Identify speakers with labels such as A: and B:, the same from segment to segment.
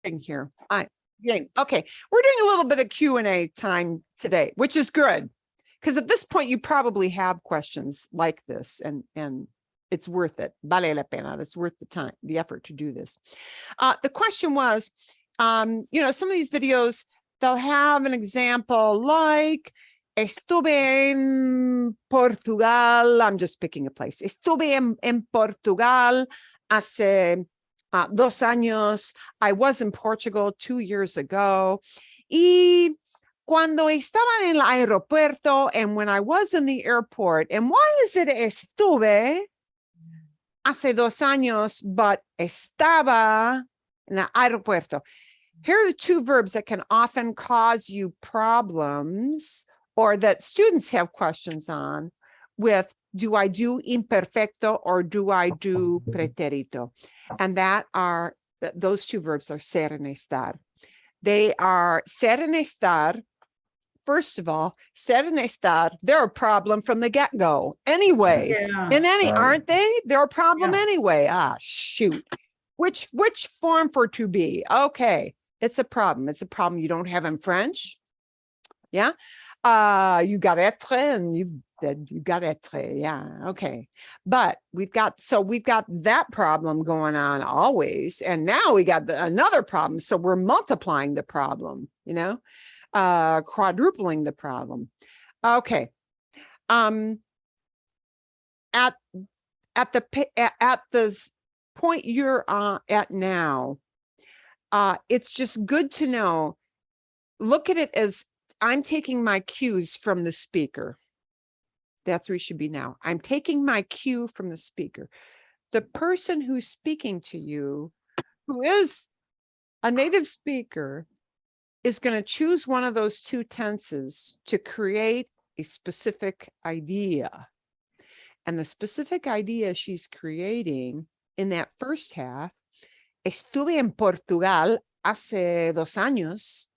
A: here. Okay, we're doing a little bit of Q&A time today, which is good, because at this point you probably have questions like this, and it's worth it. Vale la pena. It's worth the time, the effort to do this. The question was, some of these videos, they'll have an example like, estuve en Portugal. I'm just picking a place. Estuve en Portugal hace 2 años. I was in Portugal 2 years ago. Y cuando estaba en el aeropuerto, and when I was in the airport, and why is it estuve hace 2 años, but estaba en el aeropuerto? Here are the 2 verbs that can often cause you problems, or that students have questions on with, do I do imperfecto or do I do pretérito? And those 2 verbs are ser and estar. They are ser and estar. First of all, ser and estar, they're a problem from the get-go. Anyway, aren't they? They're a problem anyway. Shoot. Which form for to be? Okay, it's a problem. It's a problem you don't have in French. Yeah. You got être and you got être. Yeah. Okay. But we've got that problem going on always. And now we got another problem. So we're multiplying the problem, quadrupling the problem. Okay. At the point you're at now, it's just good to know, look at it as, I'm taking my cues from the speaker. That's where you should be now. I'm taking my cue from the speaker. The person who's speaking to you, who is a native speaker, is going to choose one of those 2 tenses to create a specific idea. And the specific idea she's creating in that first half, estuve en Portugal hace 2 años.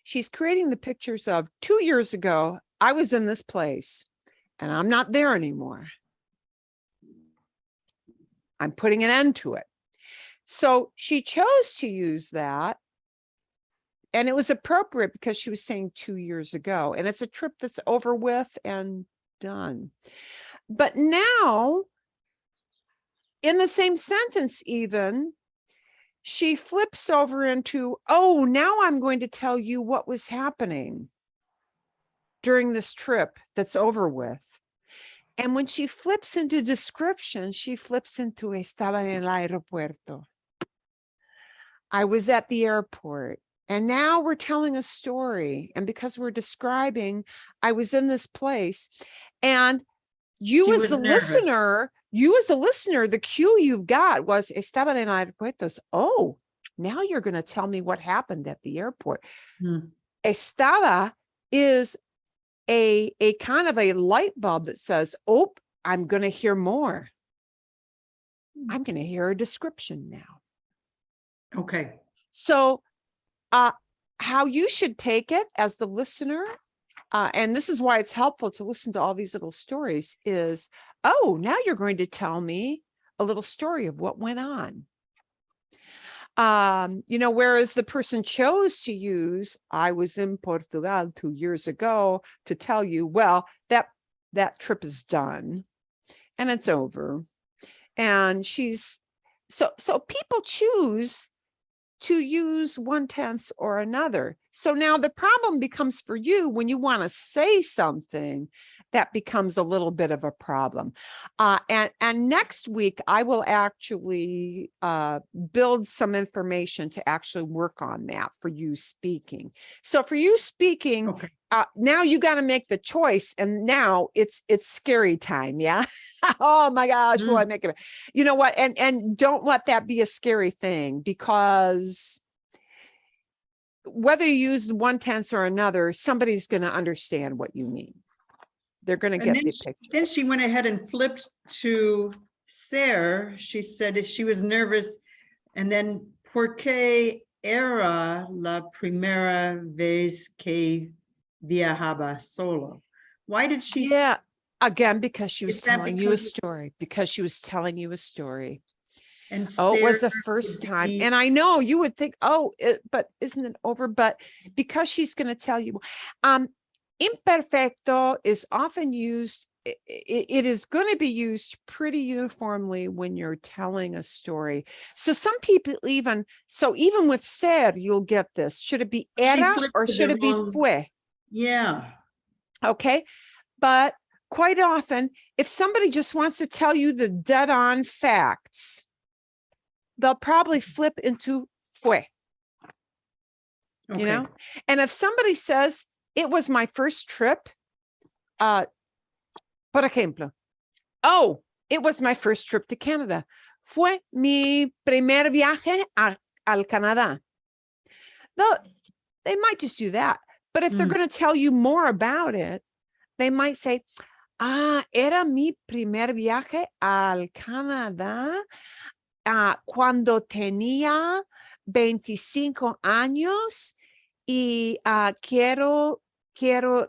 A: She's creating the pictures of 2 years ago, I was in this place and I'm not there anymore. I'm putting an end to it. So she chose to use that. And it was appropriate because she was saying 2 years ago, and it's a trip that's over with and done. But now, in the same sentence even, she flips over into, oh, now I'm going to tell you what was happening during this trip that's over with. And when she flips into description, she flips into estaba en el aeropuerto. I was at the airport. And now we're telling a story. And because we're describing, I was in this place. And you as the listener, the cue you've got was estaban en aeropuertos. Oh, now you're going to tell me what happened at the airport. Estaba is a kind of a light bulb that says, oh, I'm going to hear more. I'm going to hear a description now.
B: Okay.
A: So how you should take it as the listener, and this is why it's helpful to listen to all these little stories, is, oh, now you're going to tell me a little story of what went on. Whereas the person chose to use, I was in Portugal 2 years ago, to tell you, well, that trip is done and it's over. And so people choose to use one tense or another. So now the problem becomes for you when you want to say something that becomes a little bit of a problem. And next week, I will actually build some information to actually work on that for you speaking. So for you speaking, okay. Now you got to make the choice, and now it's scary time. Yeah. Oh my gosh. Will I make it? You know what? And don't let that be a scary thing, because whether you use one tense or another, somebody's going to understand what you mean. They're going to get the picture.
B: Then she went ahead and flipped to ser. She said if she was nervous, and then porque era la primera vez que viajaba solo. Why did she?
A: Yeah, again, because she was telling you a story. Because she was telling you a story.
B: And
A: Oh, it was the
B: Sarah
A: first
B: would
A: time.
B: be-
A: And I know you would think, oh, but isn't it over? But because she's going to tell you, imperfecto is often used. It is going to be used pretty uniformly when you're telling a story. So some people even with ser, you'll get this. Should it be
B: She
A: era
B: flipped
A: or
B: to
A: should
B: the
A: it be
B: wrong-
A: fue?
B: Yeah.
A: Okay. But quite often, if somebody just wants to tell you the dead on facts, they'll probably flip into fue, you know? And if somebody says it was my first trip, por ejemplo, oh, it was my first trip to Canada. Fue mi primer viaje al Canadá. They might just do that. But if they're going to tell you more about it, they might say, era mi primer viaje al Canadá cuando tenía 25 años y quiero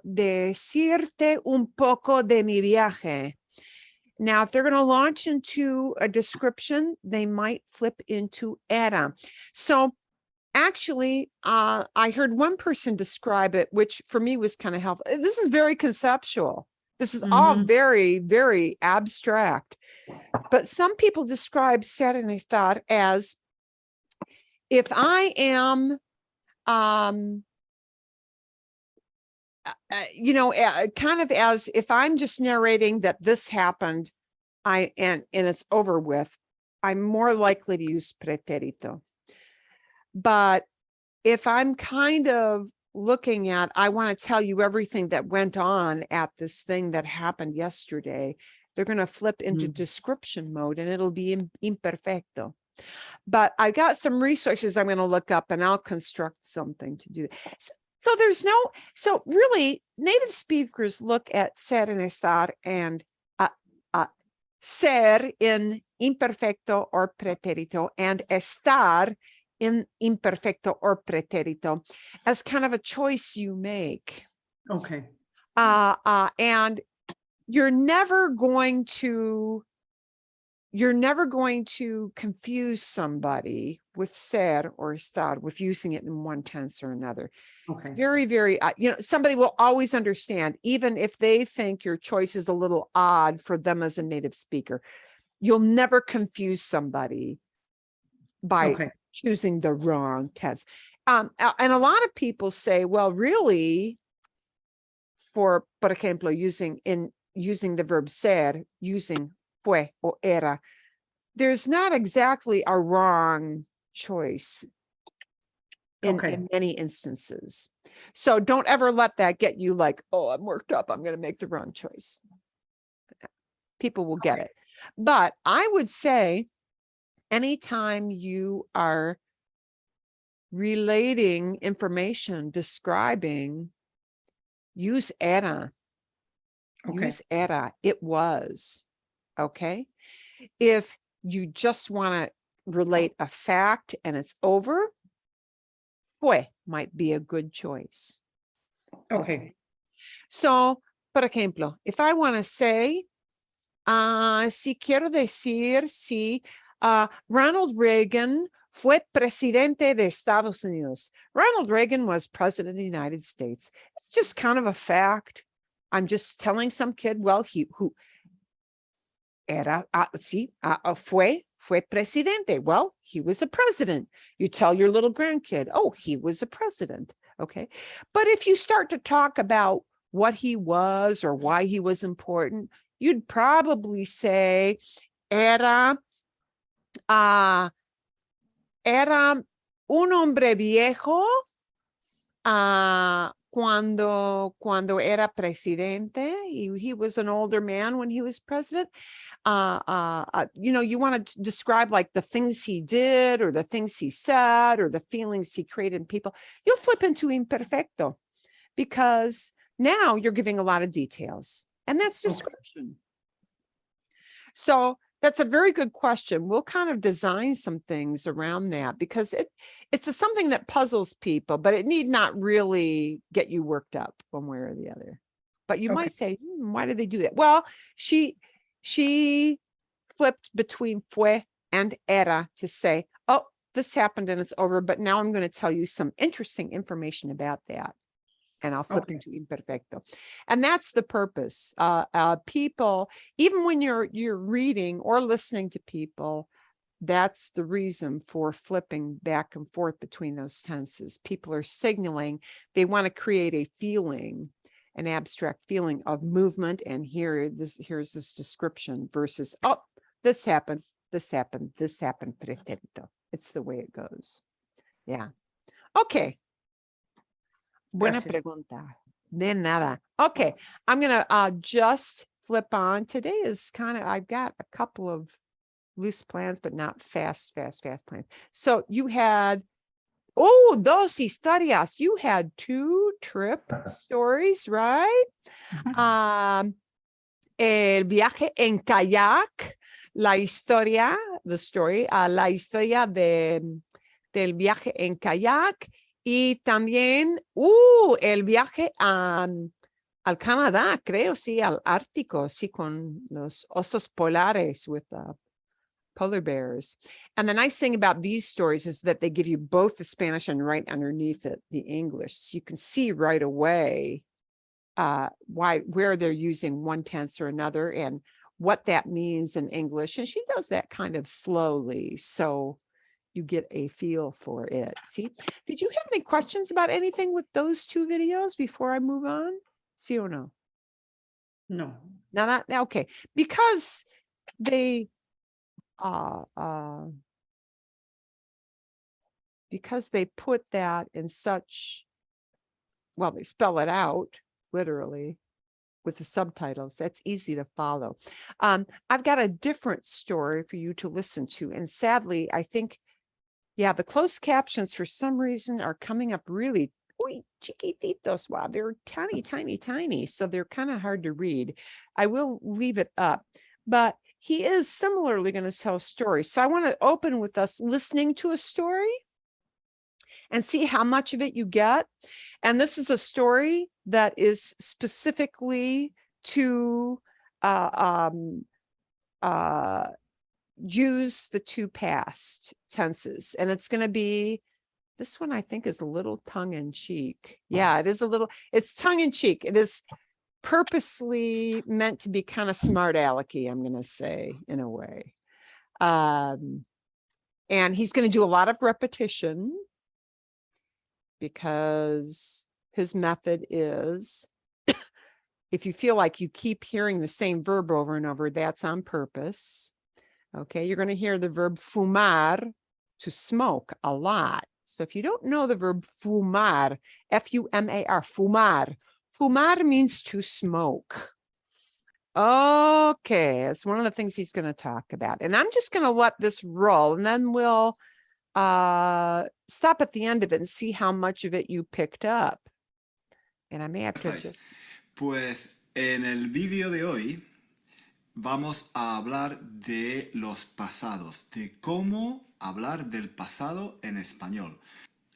A: decirte un poco de mi viaje. Now, if they're going to launch into a description, they might flip into era. So actually, I heard one person describe it, which for me was kind of helpful. This is very conceptual. This is all very, very abstract. But some people describe ser en estar as if I am, kind of as if I'm just narrating that this happened, and it's over with, I'm more likely to use pretérito. But if I'm kind of looking at, I want to tell you everything that went on at this thing that happened yesterday, they're going to flip into description mode and it'll be imperfecto. But I got some resources I'm going to look up and I'll construct something to do. So really native speakers look at ser en estar and ser in imperfecto or pretérito and estar in imperfecto or pretérito as kind of a choice you make.
B: Okay.
A: And you're never going to confuse somebody with ser or estar with using it in one tense or another. It's very, very, somebody will always understand, even if they think your choice is a little odd for them as a native speaker. You'll never confuse somebody by choosing the wrong tense. And a lot of people say, well, really, por ejemplo, using the verb ser, using fue or era, there's not exactly a wrong choice in many instances. So don't ever let that get you like, oh, I'm worked up, I'm going to make the wrong choice. People will get it. But I would say anytime you are relating information, describing, use era. Use era. It was. Okay. If you just want to relate a fact and it's over, fue might be a good choice. Okay. So, por ejemplo, if I want to say, si quiero decir, si Ronald Reagan fue presidente de Estados Unidos. Ronald Reagan was president of the United States. It's just kind of a fact. I'm just telling some kid, well, who era, fue presidente. Well, he was a president. You tell your little grandkid, oh, he was a president. Okay. But if you start to talk about what he was or why he was important, you'd probably say, era un hombre viejo cuando era presidente. He was an older man when he was president. You want to describe like the things he did or the things he said or the feelings he created in people. You'll flip into imperfecto because now you're giving a lot of details, and that's description. So that's a very good question. We'll kind of design some things around that because it's something that puzzles people, but it need not really get you worked up one way or the other. But you might say, why did they do that? Well, she flipped between fue and era to say, oh, this happened and it's over, but now I'm going to tell you some interesting information about that. And I'll flip into imperfecto. And that's the purpose. People, even when you're reading or listening to people, that's the reason for flipping back and forth between those tenses. People are signaling they want to create a feeling, an abstract feeling of movement. And here's this description versus, oh, this happened, this happened, this happened. Pretérito. It's the way it goes. Yeah. Okay. Buena
B: Gracias.
A: pregunta. De nada. Okay. I'm going to just flip on. Today is kind of, I've got a couple of loose plans, but not fast plans. So you had, dos historias. You had 2 trip stories, right? El viaje en kayak, la historia, the story, la historia del viaje en kayak y también, el viaje al Canadá, creo, sí, al Ártico, sí, con los osos polares with polar bears. And the nice thing about these stories is that they give you both the Spanish and right underneath it, the English. So you can see right away where they're using one tense or another and what that means in English. And she does that kind of slowly. So you get a feel for it. See, did you have any questions about anything with those 2 videos before I move on? Sí or no?
B: No.
A: Now okay, because they because they put that in such, well, they spell it out literally with the subtitles. That's easy to follow. I've got a different story for you to listen to. And sadly, I think, yeah, the closed captions for some reason are coming up really chiquititos. Wow, they're tiny. So they're kind of hard to read. I will leave it up, but he is similarly going to tell stories. So I want to open with us listening to a story and see how much of it you get. And this is a story that is specifically to use the 2 past tenses. And it's going to be, this one I think is a little tongue-in-cheek. Yeah, it is a little, it's tongue-in-cheek. It is purposely meant to be kind of smart alecky, I'm going to say, in a way. And he's going to do a lot of repetition because his method is, if you feel like you keep hearing the same verb over and over, that's on purpose. Okay, you're going to hear the verb fumar, to smoke, a lot. So if you don't know the verb fumar, F-U-M-A-R, fumar, fumar means to smoke. Okay, it's one of the things he's going to talk about. And I'm just going to let this roll, and then we'll stop at the end of it and see how much of it you picked up. And I may have to just...
C: Pues en el vídeo de hoy vamos a hablar de los pasados, de cómo hablar del pasado en español.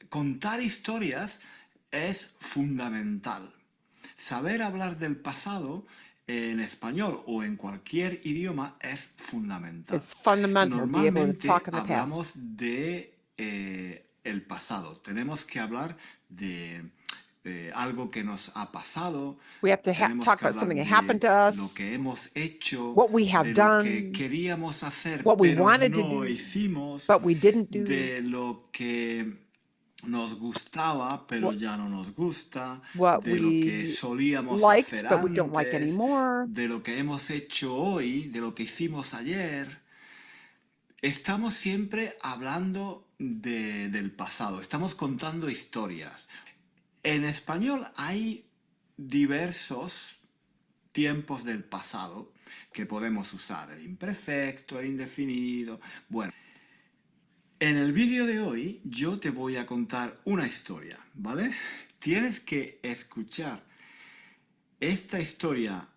C: Contar historias es fundamental. Saber hablar del pasado en español o en cualquier idioma es fundamental.
A: It's fundamental to be able to
C: Normalmente
A: talk in the
C: hablamos
A: past.
C: de el pasado. Tenemos que hablar de algo que nos ha pasado.
A: We have to
C: Tenemos
A: talk
C: que
A: about
C: hablar
A: something that
C: de
A: happened to
C: lo
A: us,
C: que hemos hecho,
A: what we have
C: de lo
A: done,
C: que queríamos hacer,
A: what we
C: pero
A: wanted to
C: no
A: do,
C: hicimos,
A: but we didn't do,
C: de lo que nos gustaba, pero
A: what,
C: ya no nos gusta,
A: what
C: de lo que
A: we
C: solíamos
A: liked,
C: hacer
A: but we don't like
C: antes,
A: anymore.
C: de lo que hemos hecho hoy, de lo que hicimos ayer. Estamos siempre hablando del pasado, estamos contando historias. En español hay diversos tiempos del pasado que podemos usar, el imperfecto, el indefinido. Bueno, en el vídeo de hoy yo te voy a contar una historia, ¿vale? Tienes que escuchar esta historia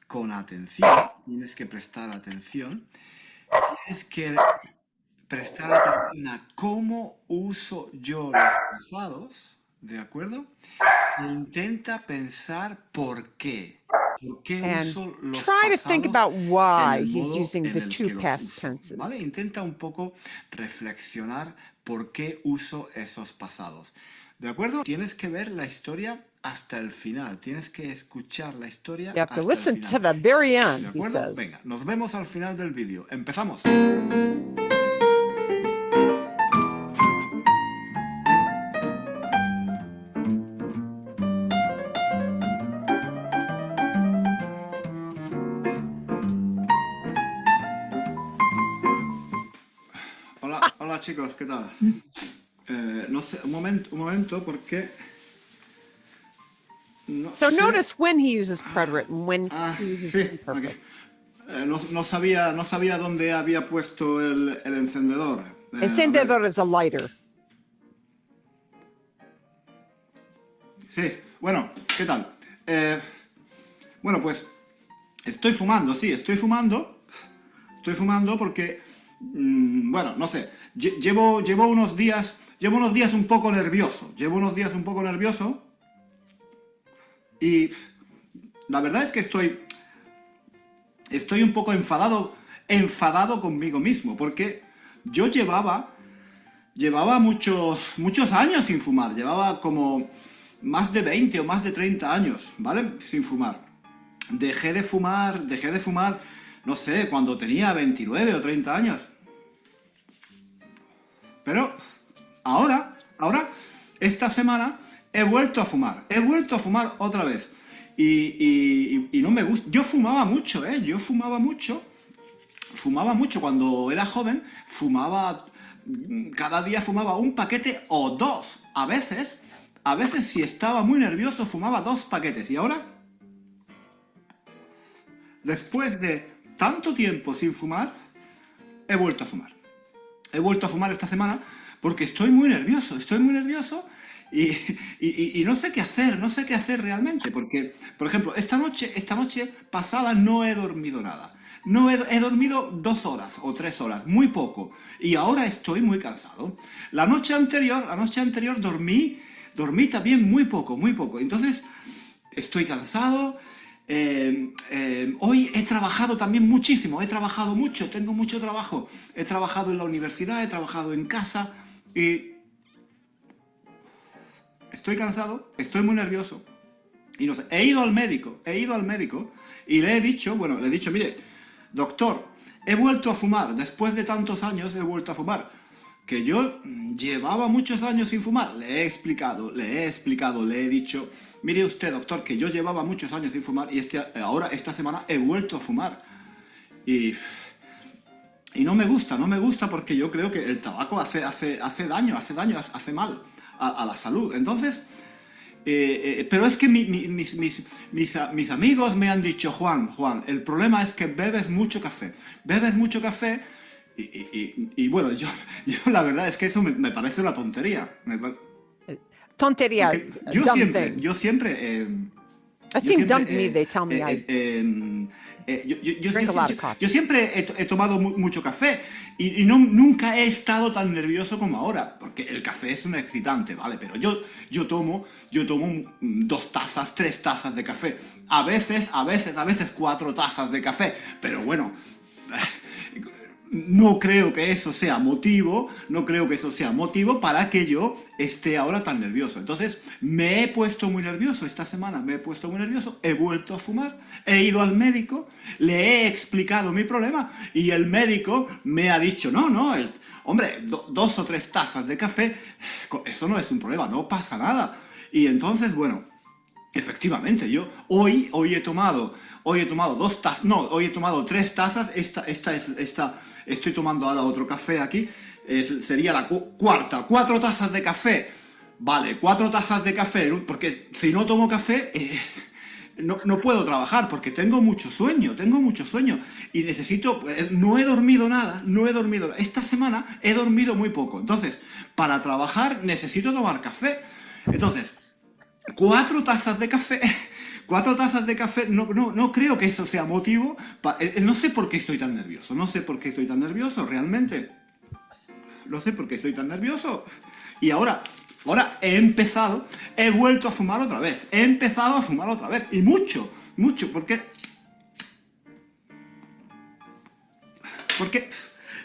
C: con atención, tienes que prestar atención, tienes que prestar atención a cómo uso yo los pasados, ¿de acuerdo? E intenta pensar por qué. por qué
A: and
C: uso los
A: try to think
C: pasados
A: about why
C: en el
A: he's
C: modo
A: using
C: en
A: the
C: el
A: two
C: que los
A: past
C: uso, ¿vale?
A: tenses.
C: Intenta un poco reflexionar por qué uso esos pasados. ¿De acuerdo? Tienes que ver la historia hasta el final. Tienes que escuchar la historia
A: You have to
C: hasta el
A: listen to
C: final.
A: the very
C: ¿De
A: end, he
C: acuerdo?
A: says.
C: Venga, nos vemos al final del vídeo. ¡Empezamos! Hola, hola chicos, ¿qué tal? No sé, un momento, porque... No
A: So
C: sé-
A: notice when he uses preterite and when
C: Ah,
A: he uses
C: sí,
A: imperfect.
C: aquí. No sabía dónde había puesto el encendedor. A ver.
A: Encendedor is a lighter.
C: Sí, bueno, ¿qué tal? Bueno, pues estoy fumando, sí, estoy fumando. Estoy fumando porque, bueno, no sé, llevo unos días un poco nervioso. Llevo unos días un poco nervioso y la verdad es que estoy un poco enfadado conmigo mismo, porque yo llevaba muchos años sin fumar, llevaba como más de 20 o más de 30 años, ¿vale? Sin fumar. Dejé de fumar, no sé, cuando tenía 29 o 30 años. Pero ahora, esta semana he vuelto a fumar otra vez. Y no me gusta. Yo fumaba mucho, ¿eh? Fumaba mucho cuando era joven, cada día fumaba un paquete o dos. A veces si estaba muy nervioso, fumaba 2 paquetes. Y ahora, después de tanto tiempo sin fumar, he vuelto a fumar. He vuelto a fumar esta semana porque estoy muy nervioso y no sé qué hacer realmente, porque, por ejemplo, esta noche pasada no he dormido nada. No he dormido 2 horas o 3 horas, muy poco, y ahora estoy muy cansado. La noche anterior dormí también muy poco, entonces estoy cansado. Hoy he trabajado también muchísimo, he trabajado mucho, tengo mucho trabajo. He trabajado en la universidad, he trabajado en casa y estoy cansado, estoy muy nervioso. Y no sé, he ido al médico y le he dicho, mire, doctor, he vuelto a fumar, después de tantos años he vuelto a fumar. Que yo llevaba muchos años sin fumar. Le he explicado, le he dicho, mire usted, doctor, que yo llevaba muchos años sin fumar y ahora, esta semana, he vuelto a fumar. Y no me gusta porque yo creo que el tabaco hace daño, hace mal a la salud. Entonces, pero es que mis amigos me han dicho, Juan, el problema es que bebes mucho café. Y bueno, yo la verdad es que eso me parece una tontería.
A: Tontería,
C: Porque
A: a dumb thing. That seemed dumb to me. They tell me I drink a lot of coffee.
C: yo siempre he tomado mucho café y nunca he estado tan nervioso como ahora, porque el café es un excitante, ¿vale? Pero yo tomo 2 tazas, 3 tazas de café, a veces 4 tazas de café, pero bueno, no creo que eso sea motivo para que yo esté ahora tan nervioso. Entonces, me he puesto muy nervioso esta semana, he vuelto a fumar, he ido al médico, le he explicado mi problema y el médico me ha dicho, hombre, 2 o 3 tazas de café, eso no es un problema, no pasa nada. Y entonces, bueno, efectivamente, yo hoy he tomado 2 tazas, no, hoy he tomado 3 tazas, estoy tomando ahora otro café aquí, sería la cuarta, 4 tazas de café, vale, 4 tazas de café, porque si no tomo café, no puedo trabajar, porque tengo mucho sueño, y necesito, no he dormido nada, esta semana he dormido muy poco, entonces, para trabajar necesito tomar café, entonces, 4 tazas de café, no creo que eso sea motivo, no sé por qué estoy tan nervioso, realmente. No sé por qué estoy tan nervioso. Y ahora he vuelto a fumar otra vez, y mucho, Mucho, porque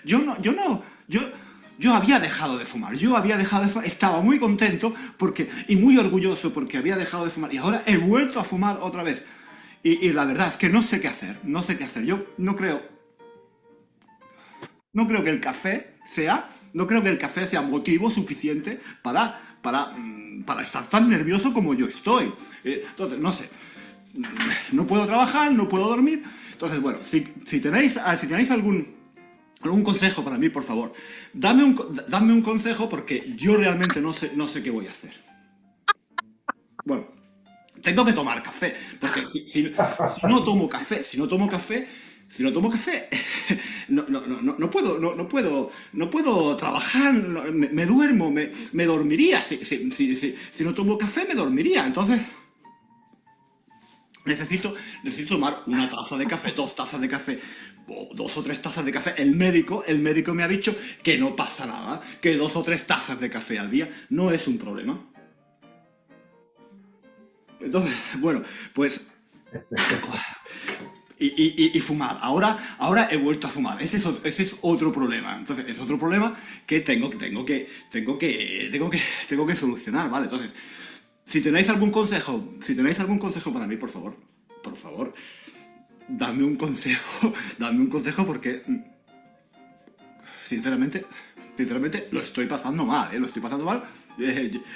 C: yo había dejado de fumar, estaba muy contento y muy orgulloso porque había dejado de fumar y ahora he vuelto a fumar otra vez. Y la verdad es que no sé qué hacer, Yo no creo que el café sea motivo suficiente para estar tan nervioso como yo estoy. Entonces, no sé, no puedo trabajar, no puedo dormir. Entonces, bueno, si tenéis algún consejo para mí, por favor, dadme un consejo porque yo realmente no sé qué voy a hacer. Bueno, tengo que tomar café, porque si no tomo café, no puedo trabajar, me duermo, me dormiría. Si no tomo café, me dormiría. Entonces, necesito tomar una taza de café, 2 tazas de café, o 2 o 3 tazas de café. El médico me ha dicho que no pasa nada, que 2 o 3 tazas de café al día no es un problema. Entonces, bueno, pues... Y fumar. Ahora he vuelto a fumar. Ese es otro problema. Entonces, es otro problema que tengo que solucionar, ¿vale? Entonces, si tenéis algún consejo para mí, por favor, dadme un consejo porque, sinceramente, lo estoy pasando mal, ¿eh? Lo estoy pasando mal.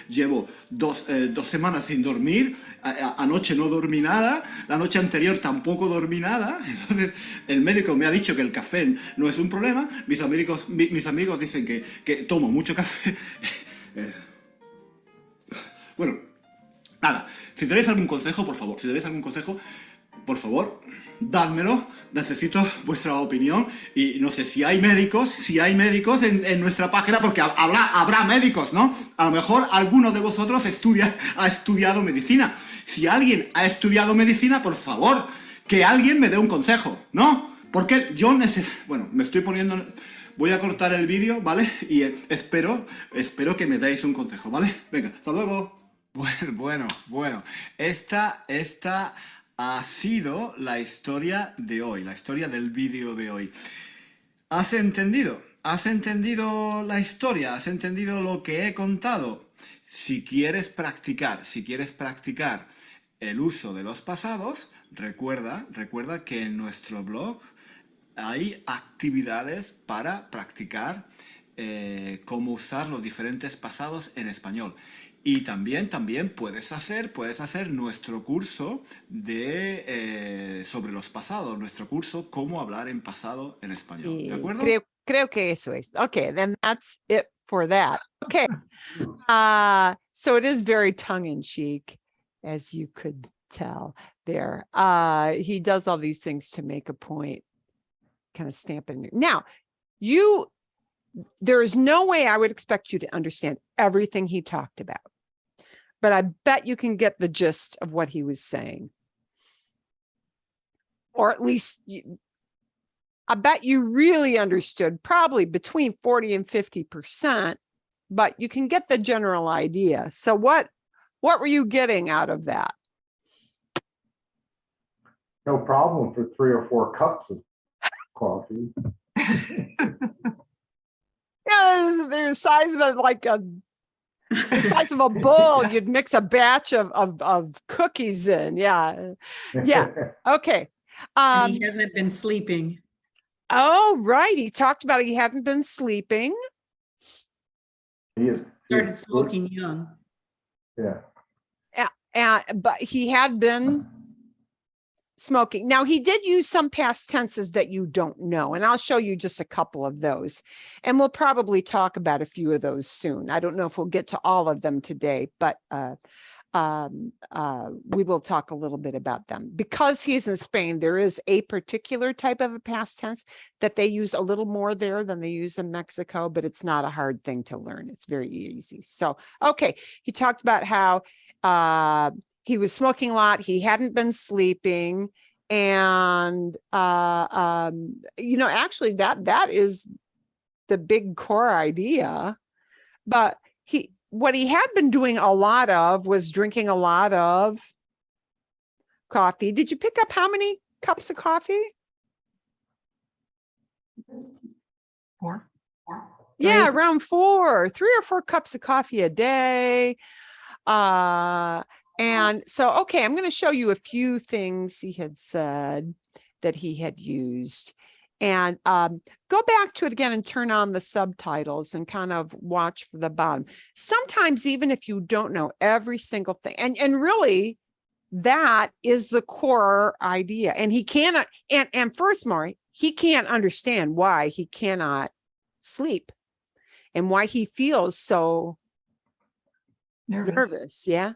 C: Llevo 2 semanas sin dormir. Anoche no dormí nada. La noche anterior tampoco dormí nada. Entonces, el médico me ha dicho que el café no es un problema. Mis amigos dicen que tomo mucho café. Bueno, nada. Si tenéis algún consejo, por favor, dádmelo. Necesito vuestra opinión. Y no sé si hay médicos en nuestra página, porque habrá médicos, ¿no? A lo mejor alguno de vosotros ha estudiado medicina. Si alguien ha estudiado medicina, por favor, que alguien me dé un consejo, ¿no? Porque yo bueno, me estoy poniendo... Voy a cortar el vídeo, ¿vale? Y espero que me deis un consejo, ¿vale? Venga, hasta luego. Bueno. Esta ha sido la historia de hoy, la historia del vídeo de hoy. ¿Has entendido? ¿Has entendido la historia? ¿Has entendido lo que he contado? Si quieres practicar el uso de los pasados, recuerda que en nuestro blog hay actividades para practicar cómo usar los diferentes pasados en español. Y también puedes hacer nuestro curso sobre los pasados, nuestro curso Cómo hablar en pasado en español. ¿De acuerdo?
A: Creo que eso es. Okay, then that's it for that. Okay. So it is very tongue-in-cheek, as you could tell there. He does all these things to make a point, kind of stamp it in. Now, there is no way I would expect you to understand everything he talked about, but I bet you can get the gist of what he was saying. Or at least I bet you really understood probably between 40 and 50%, but you can get the general idea. So what were you getting out of that?
D: No problem for 3 or 4 cups of coffee.
A: Yeah, they're the size of the size of a bowl. You'd mix a batch of cookies in. Yeah. Okay.
B: And he hasn't been sleeping.
A: Oh, right. He talked about he hadn't been sleeping.
D: He
B: Started smoking young.
D: Yeah.
A: But he had been smoking. Now, he did use some past tenses that you don't know, and I'll show you just a couple of those. And we'll probably talk about a few of those soon. I don't know if we'll get to all of them today, but we will talk a little bit about them. Because he's in Spain, there is a particular type of a past tense that they use a little more there than they use in Mexico, but it's not a hard thing to learn. It's very easy. So, okay, he talked about how he was smoking a lot. He hadn't been sleeping. And, actually that is the big core idea. But what he had been doing a lot of was drinking a lot of coffee. Did you pick up how many cups of coffee?
E: 4.
A: Yeah,
B: 3.
A: around 4, 3 or 4 cups of coffee a day. And so, okay, I'm going to show you a few things he had said that he had used. And go back to it again and turn on the subtitles and kind of watch for the bottom. Sometimes, even if you don't know every single thing, and really, that is the core idea. And he cannot, and first, Maury, he can't understand why he cannot sleep and why he feels so nervous. Yeah.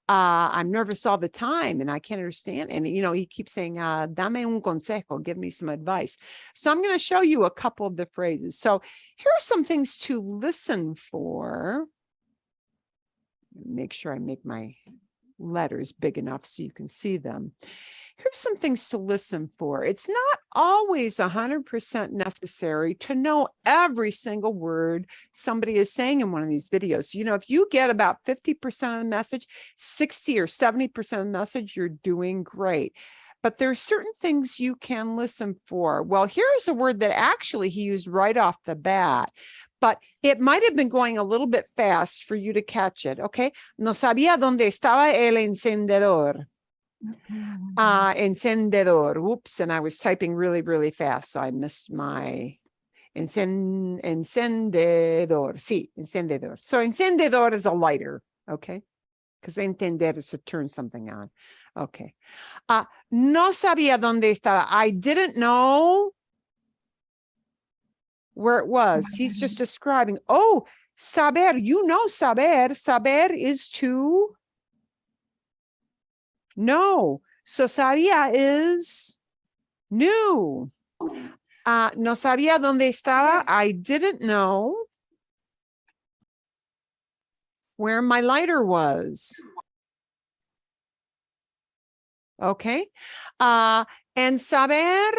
A: I'm nervous all the time and I can't understand. And, you know, he keeps saying, dame un consejo, give me some advice. So I'm going to show you a couple of the phrases. So here are some things to listen for. Make sure I make my letters big enough so you can see them. Here's some things to listen for. It's not always 100% necessary to know every single word somebody is saying in one of these videos. You know, if you get about 50% of the message, 60 or 70% of the message, you're doing great. But there are certain things you can listen for. Well, here's a word that actually he used right off the bat, but it might have been going a little bit fast for you to catch it, okay? No sabía dónde estaba el encendedor. Encendedor. Whoops, and I was typing really, really fast, so I missed my encendedor. Sí, encendedor. So encendedor is a lighter, okay? Because encender is to turn something on. Okay. No sabía dónde estaba. I didn't know where it was. He's just describing. Oh, saber. You know saber. Saber is to know. So sabía is knew. No sabía dónde estaba. I didn't know where my lighter was. Okay. And saber,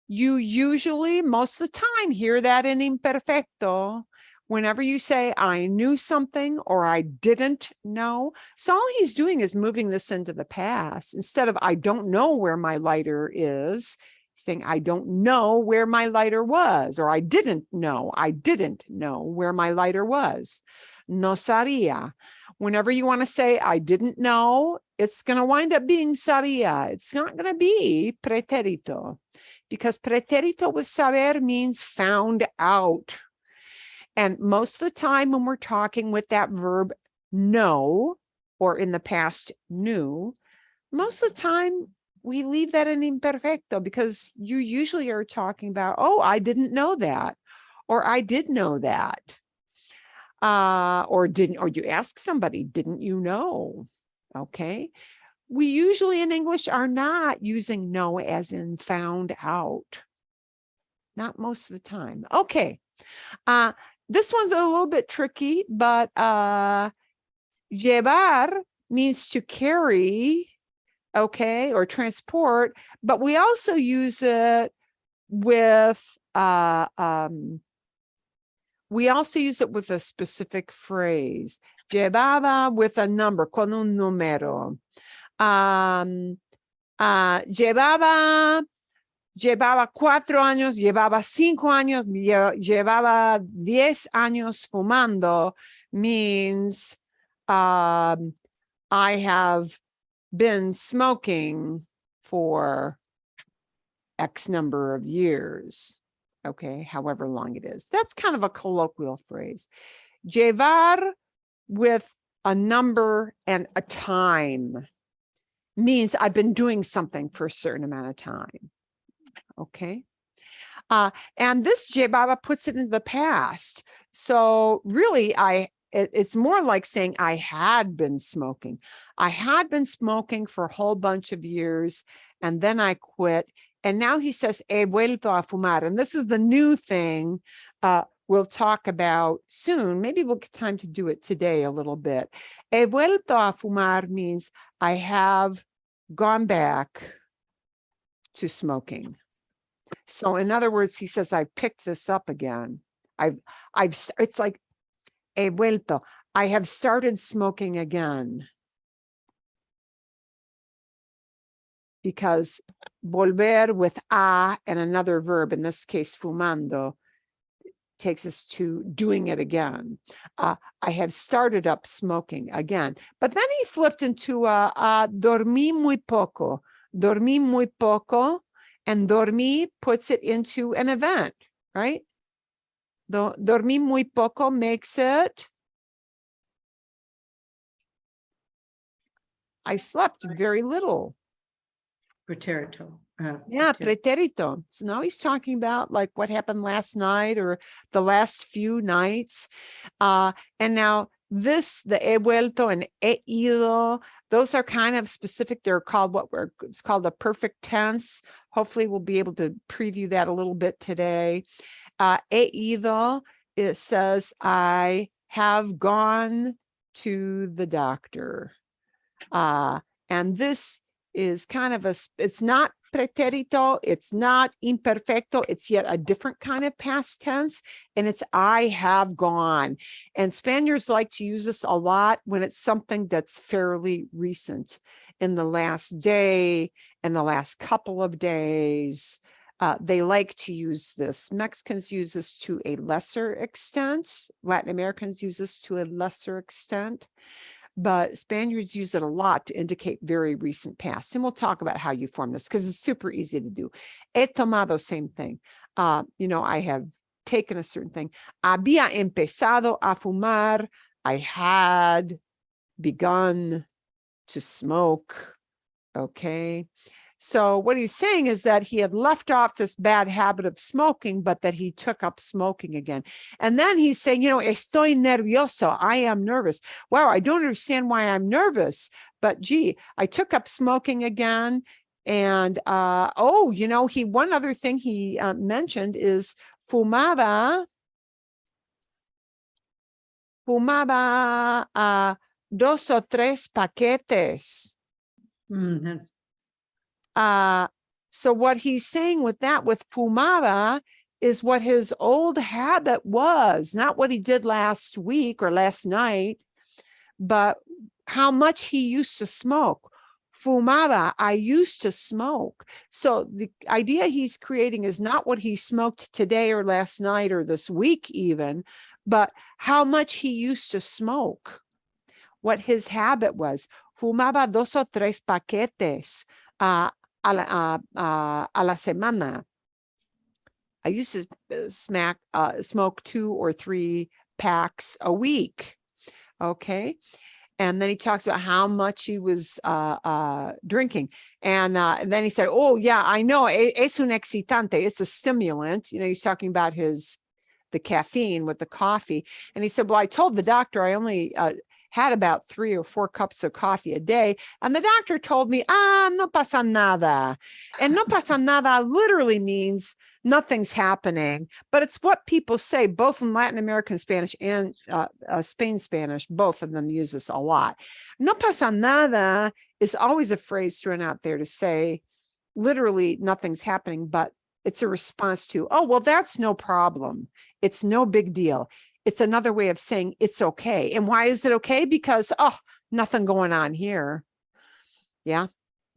A: you usually, most of the time, hear that in imperfecto. Whenever you say, I knew something or I didn't know. So all he's doing is moving this into the past. Instead of, I don't know where my lighter is, he's saying, I don't know where my lighter was, or I didn't know where my lighter was. No sabía. Whenever you want to say, I didn't know, it's going to wind up being sabía. It's not going to be pretérito, because pretérito with saber means found out. And most of the time when we're talking with that verb know, or in the past knew, most of the time we leave that in imperfecto, because you usually are talking about, oh, I didn't know that, or I did know that. Or you ask somebody, didn't you know? Okay. We usually in English are not using know as in found out. Not most of the time. Okay. This one's a little bit tricky, but llevar means to carry, okay, or transport, but we also use it with a specific phrase. Llevaba with a number, con un número. Llevaba 4 años, llevaba 5 años, llevaba 10 años fumando means I have been smoking for X number of years. Okay, however long it is. That's kind of a colloquial phrase. Llevar with a number and a time means I've been doing something for a certain amount of time. Okay. And this llevaba puts it into the past. So really, it's more like saying I had been smoking. I had been smoking for a whole bunch of years, and then I quit. And now he says, he vuelto a fumar. And this is the new thing we'll talk about soon. Maybe we'll get time to do it today a little bit. He vuelto a fumar means I have gone back to smoking. So in other words, he says, I picked this up again. It's like, he vuelto. I have started smoking again. because volver with a and another verb, in this case, fumando, takes us to doing it again. I have started up smoking again, but then he flipped into dormí muy poco, and dormí puts it into an event, right? Dormí muy poco makes it I slept very little.
B: Preterito.
A: Yeah,
B: preter-
A: pretérito. So now he's talking about like what happened last night or the last few nights. And now this, the he vuelto and he ido, those are kind of specific. They're called it's called the perfect tense. Hopefully we'll be able to preview that a little bit today. He ido, it says, I have gone to the doctor. And this is kind of it's not pretérito, it's not imperfecto, it's yet a different kind of past tense, and it's I have gone. And Spaniards like to use this a lot when it's something that's fairly recent, in the last day, in the last couple of days. They like to use this. Mexicans use this to a lesser extent. Latin Americans use this to a lesser extent. But Spaniards use it a lot to indicate very recent past. And we'll talk about how you form this because it's super easy to do. Etomato, same thing. I have taken a certain thing. Había empezado a fumar. I had begun to smoke. Okay. So what he's saying is that he had left off this bad habit of smoking, but that he took up smoking again. And then he's saying, estoy nervioso. I am nervous. Wow, I don't understand why I'm nervous, but gee, I took up smoking again. And, one other thing he mentioned is fumaba 2 o 3 paquetes.
B: That's
A: So what he's saying with that, with fumaba, is what his old habit was, not what he did last week or last night, but how much he used to smoke. Fumaba, I used to smoke. So the idea he's creating is not what he smoked today or last night or this week even, but how much he used to smoke, what his habit was. Fumaba 2 o 3 paquetes a la semana. I used to smoke 2 or 3 packs a week. Okay. And then he talks about how much he was drinking. And then he said, oh, yeah, I know. Es un excitante. It's a stimulant. He's talking about the caffeine with the coffee. And he said, well, I told the doctor I only had about 3 or 4 cups of coffee a day. And the doctor told me, no pasa nada. And no pasa nada literally means nothing's happening, but it's what people say, both in Latin American Spanish and Spain Spanish. Both of them use this a lot. No pasa nada is always a phrase thrown out there to say literally nothing's happening, but it's a response to, oh, well, that's no problem. It's no big deal. It's another way of saying it's okay. And why is it okay? Because, nothing going on here. Yeah.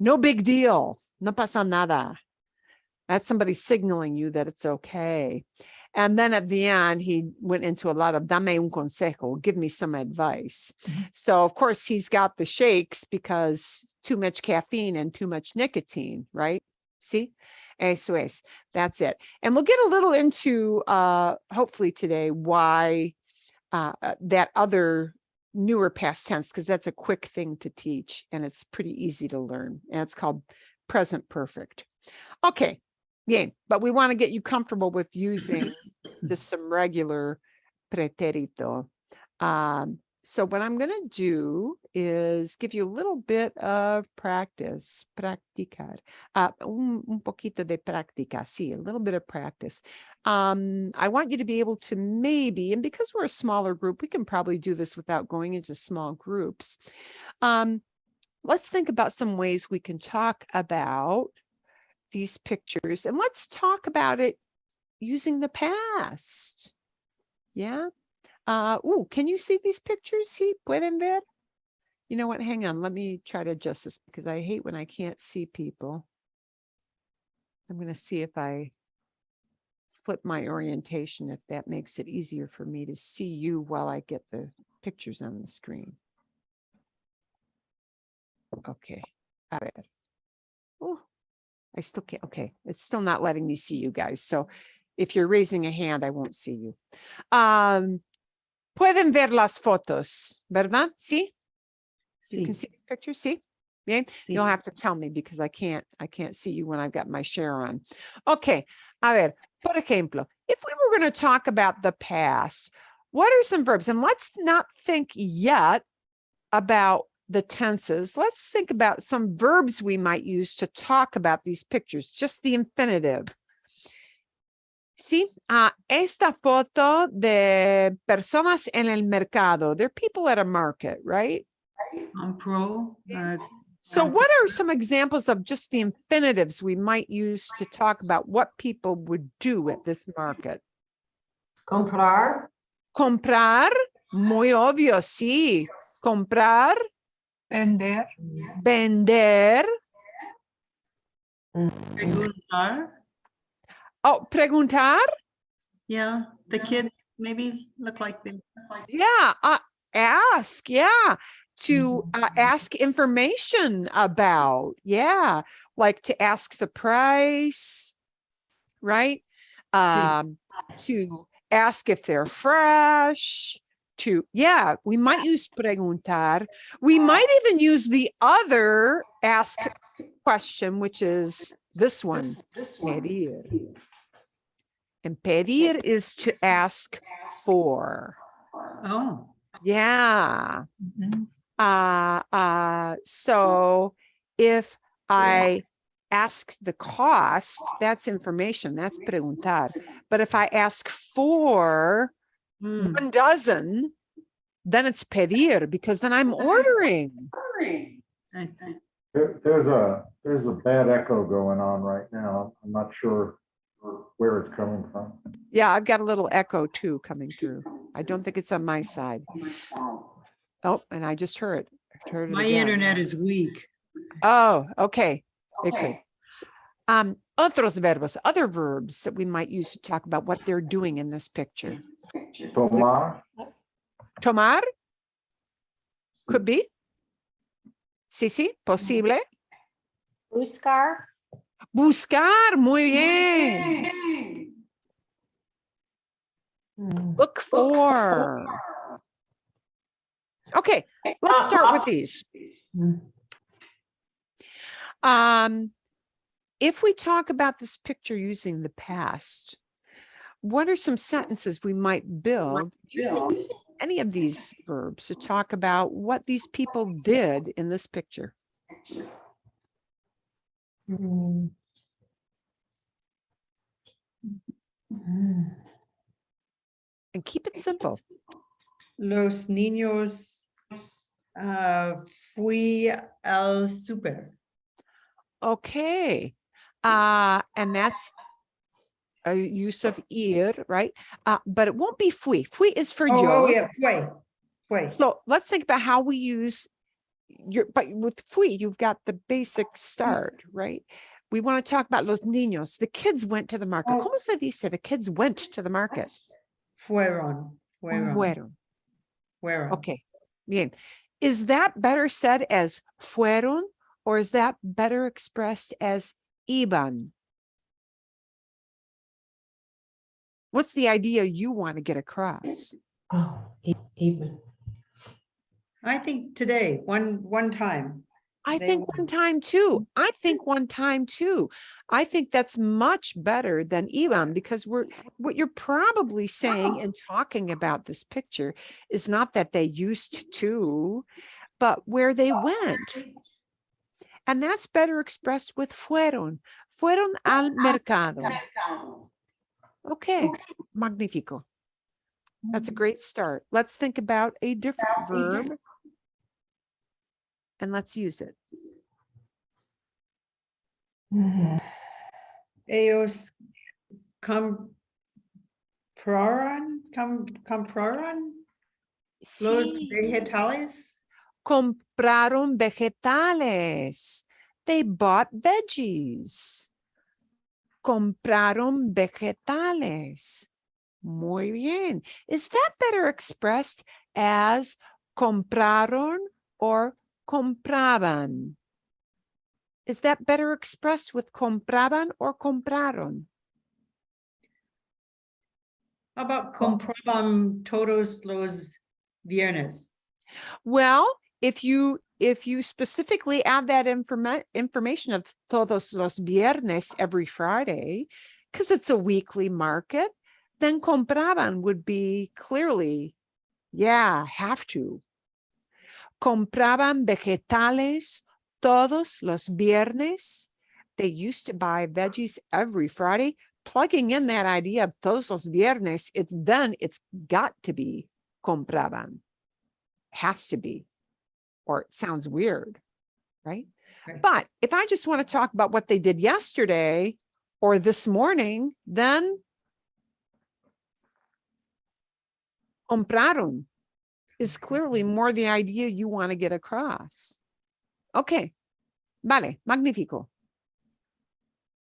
A: No big deal. No pasa nada. That's somebody signaling you that it's okay. And then at the end, he went into a lot of dame un consejo, give me some advice. Mm-hmm. So, of course, he's got the shakes because too much caffeine and too much nicotine, right? See? Eso es. That's it. And we'll get a little into, hopefully today, why that other newer past tense, because that's a quick thing to teach and it's pretty easy to learn. And it's called present perfect. Okay. Yeah, but we want to get you comfortable with using just some regular pretérito. So what I'm going to do is give you a little bit of practice, practicar, un poquito de práctica, sí, a little bit of practice. I want you to be able to maybe, and because we're a smaller group, we can probably do this without going into small groups. Let's think about some ways we can talk about these pictures, and let's talk about it using the past. Yeah. Can you see these pictures? ¿Sí? ¿Pueden ver? You know what? Hang on. Let me try to adjust this because I hate when I can't see people. I'm going to see if I flip my orientation, if that makes it easier for me to see you while I get the pictures on the screen. Okay. A ver. Oh, I still can't. Okay. It's still not letting me see you guys. So if you're raising a hand, I won't see you. Pueden ver las fotos, ¿verdad? Sí? You can see these pictures, see? Bien. You'll have to tell me because I can't see you when I've got my share on. Okay. A ver, por ejemplo, if we were going to talk about the past, what are some verbs? And let's not think yet about the tenses. Let's think about some verbs we might use to talk about these pictures, just the infinitive. Sí, esta foto de personas en el mercado. They're people at a market, right?
B: Pro.
A: So what are some examples of just the infinitives we might use to talk about what people would do at this market?
E: Comprar.
A: Comprar, muy obvio, sí. Comprar,
E: Vender.
A: vender.
B: Preguntar.
A: Oh, preguntar.
B: Yeah, the kids maybe look like them.
A: Yeah, ask. Yeah, to ask information about. Yeah, like to ask the price, right? To ask if they're fresh. Yeah, we might use preguntar. We might even use the other ask question, which is this one, pedir. And pedir is to ask for.
B: Oh,
A: Yeah.
E: Mhm.
A: So if I ask the cost, that's information, that's preguntar. But if I ask for 1 dozen, then it's pedir because then I'm ordering.
B: I see.
D: There's a bad echo going on right now. I'm not sure where it's coming from.
A: Yeah, I've got a little echo too coming through. I don't think it's on my side. Oh, and I just heard it
B: My
A: again.
B: internet is weak.
A: Oh, okay. It could. Otros verbos, other verbs that we might use to talk about what they're doing in this picture.
D: Tomar,
A: Tomar could be. Sí, sí, posible.
E: Buscar.
A: Buscar, muy bien. Look for. Okay, let's start with these. If we talk about this picture using the past, what are some sentences we might build using any of these verbs to talk about what these people did in this picture? And keep it simple.
B: Los niños fui al super.
A: Okay. And that's a use of ir, right? But it won't be fui. Fui is for yo.
B: Oh, yeah, fue.
A: So let's think about how we use but with fui, you've got the basic start, right? We want to talk about los niños. The kids went to the market.
B: Oh.
A: ¿Cómo se dice? The kids went to the market.
B: Fueron.
A: Fueron.
B: Fueron.
A: Okay. Bien. Is that better said as fueron, or is that better expressed as iban? What's the idea you want to get across?
E: Oh, even.
B: I think today, one time.
A: I
B: They
A: think one time too. I think one time too. I think that's much better than iban because what you're probably saying and talking about this picture is not that they used to, but where they went. And that's better expressed with fueron. Fueron al mercado. Okay, magnífico. That's a great start. Let's think about a different verb. And let's use it.
B: Ellos compraron los
A: Sí.
B: vegetales.
A: Compraron vegetales. They bought veggies. Compraron vegetales. Muy bien. Is that better expressed as compraron or compraban? Is that better expressed with compraban or compraron?
B: How about compraban todos los viernes?
A: Well, if you specifically add that information of todos los viernes every Friday, because it's a weekly market, then compraban would be clearly, yeah, have to. Compraban vegetales todos los viernes. They used to buy veggies every Friday. Plugging in that idea of todos los viernes, it's got to be compraban. Has to be, or it sounds weird, right?
B: Right.
A: But if I just want to talk about what they did yesterday or this morning, then compraron is clearly more the idea you want to get across. Okay, vale, magnífico.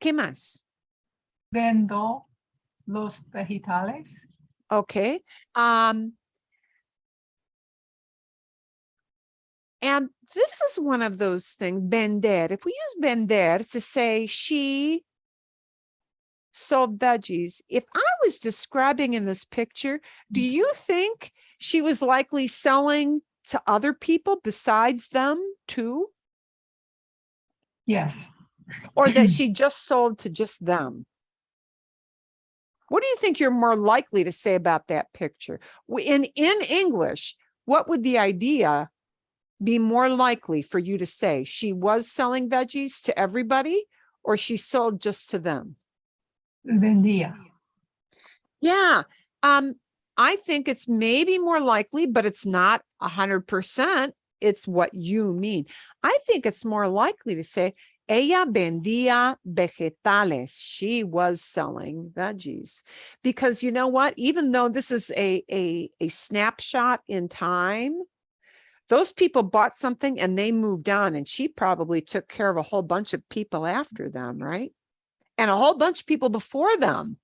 A: ¿Qué más?
E: Vendo los vegetales.
A: Okay. And this is one of those things, vender. If we use vender to say she sold veggies, if I was describing in this picture, do you think she was likely selling to other people besides them too?
E: Yes.
A: Or that she just sold to just them? What do you think you're more likely to say about that picture? In English, what would the idea be more likely for you to say? She was selling veggies to everybody, or she sold just to them?
E: Vendía.
A: Yeah. I think it's maybe more likely, but it's not 100%. It's what you mean. I think it's more likely to say, ella vendía vegetales. She was selling veggies. Because you know what? Even though this is a snapshot in time, those people bought something and they moved on, and she probably took care of a whole bunch of people after them, right? And a whole bunch of people before them.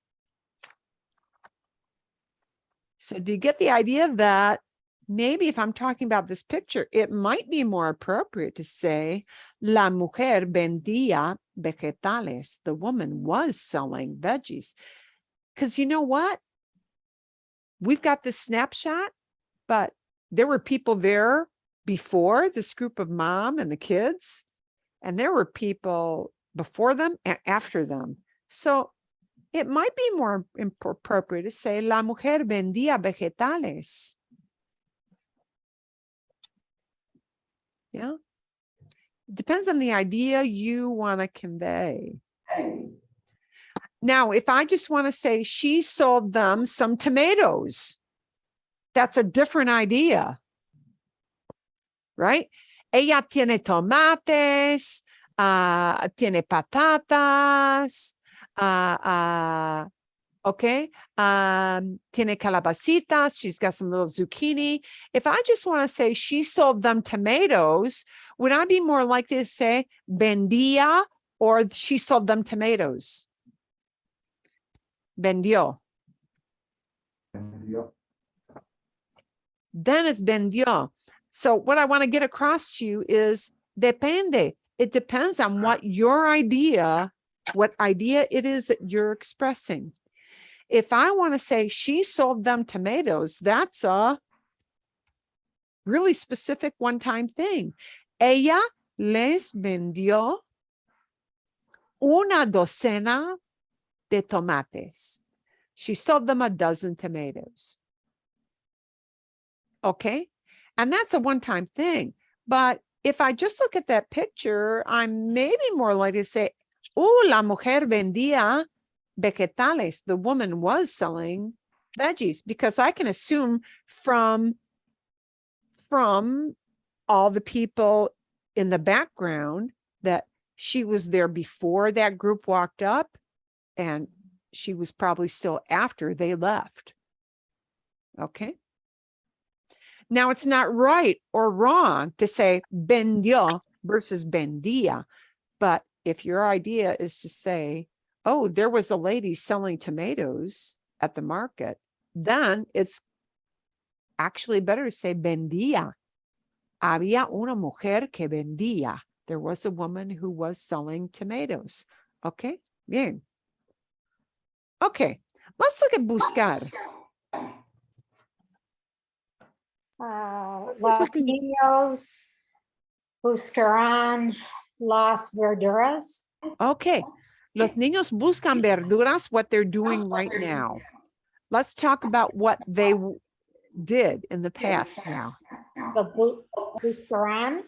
A: So do you get the idea that maybe if I'm talking about this picture, it might be more appropriate to say, la mujer vendía vegetales. The woman was selling veggies. Because you know what? We've got this snapshot, but there were people there before this group of mom and the kids, and there were people before them and after them. So it might be more appropriate to say, la mujer vendía vegetales. Yeah. Depends on the idea you want to convey. Now, if I just want to say she sold them some tomatoes, that's a different idea, right? Ella tiene tomates, tiene patatas, okay, tiene calabacitas, she's got some little zucchini. If I just want to say she sold them tomatoes, would I be more likely to say vendía or she sold them tomatoes? Vendió. Then it's vendió. So what I want to get across to you is depende. It depends on what your idea, what idea it is that you're expressing. If I want to say she sold them tomatoes, that's a really specific one-time thing. Ella les vendió una docena de tomates. She sold them a dozen tomatoes. Okay. And that's a one-time thing. But if I just look at that picture, I'm maybe more likely to say, oh, la mujer vendía vegetales. The woman was selling veggies, because I can assume from all the people in the background that she was there before that group walked up, and she was probably still after they left. Okay. Now, it's not right or wrong to say vendió versus vendía. But if your idea is to say, oh, there was a lady selling tomatoes at the market, then it's actually better to say vendía. Había una mujer que vendía. There was a woman who was selling tomatoes. Okay, bien. Okay, let's look at buscar. Let's see if we
F: Los
A: can-
F: niños buscarán las verduras.
A: Okay, los niños buscan verduras, what they're doing right now. Let's talk about what they did in the past now.
F: So buscarán,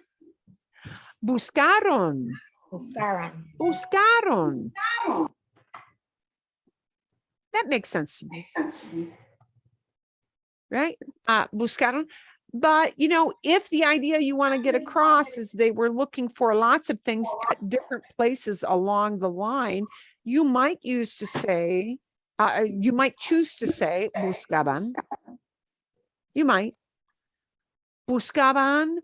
A: Buscaron,
F: buscarán.
A: buscaron. That makes sense to me, right? Buscaron. But, you know, if the idea you want to get across is they were looking for lots of things at different places along the line, you might use to say, you might choose to say buscaban. You might. Buscaban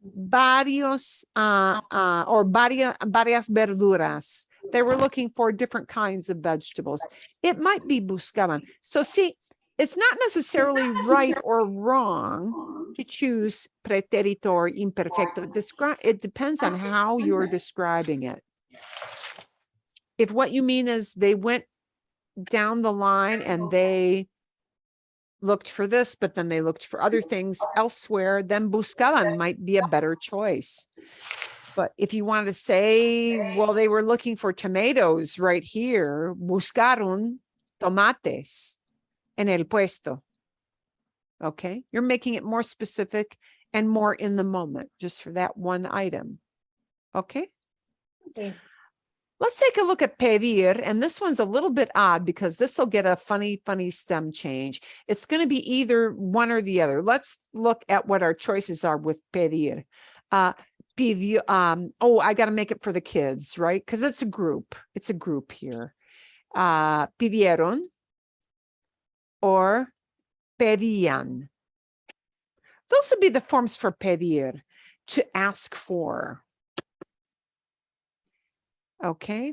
A: varios or varias verduras. They were looking for different kinds of vegetables. It might be buscaban. So see, it's not necessarily right or wrong to choose pretérito or imperfecto. It depends on how you're describing it. If what you mean is they went down the line and they looked for this, but then they looked for other things elsewhere, then buscaban might be a better choice. But if you wanted to say, well, they were looking for tomatoes right here, buscaron tomates en el puesto. Okay, you're making it more specific and more in the moment just for that one item. Okay.
F: Okay.
A: Let's take a look at pedir, and this one's a little bit odd because this will get a funny stem change. It's going to be either one or the other. Let's look at what our choices are with pedir. Pidió, oh, I got to make it for the kids, right? Because it's a group. It's a group here. Pidieron or pedían. Those would be the forms for pedir, to ask for. Okay.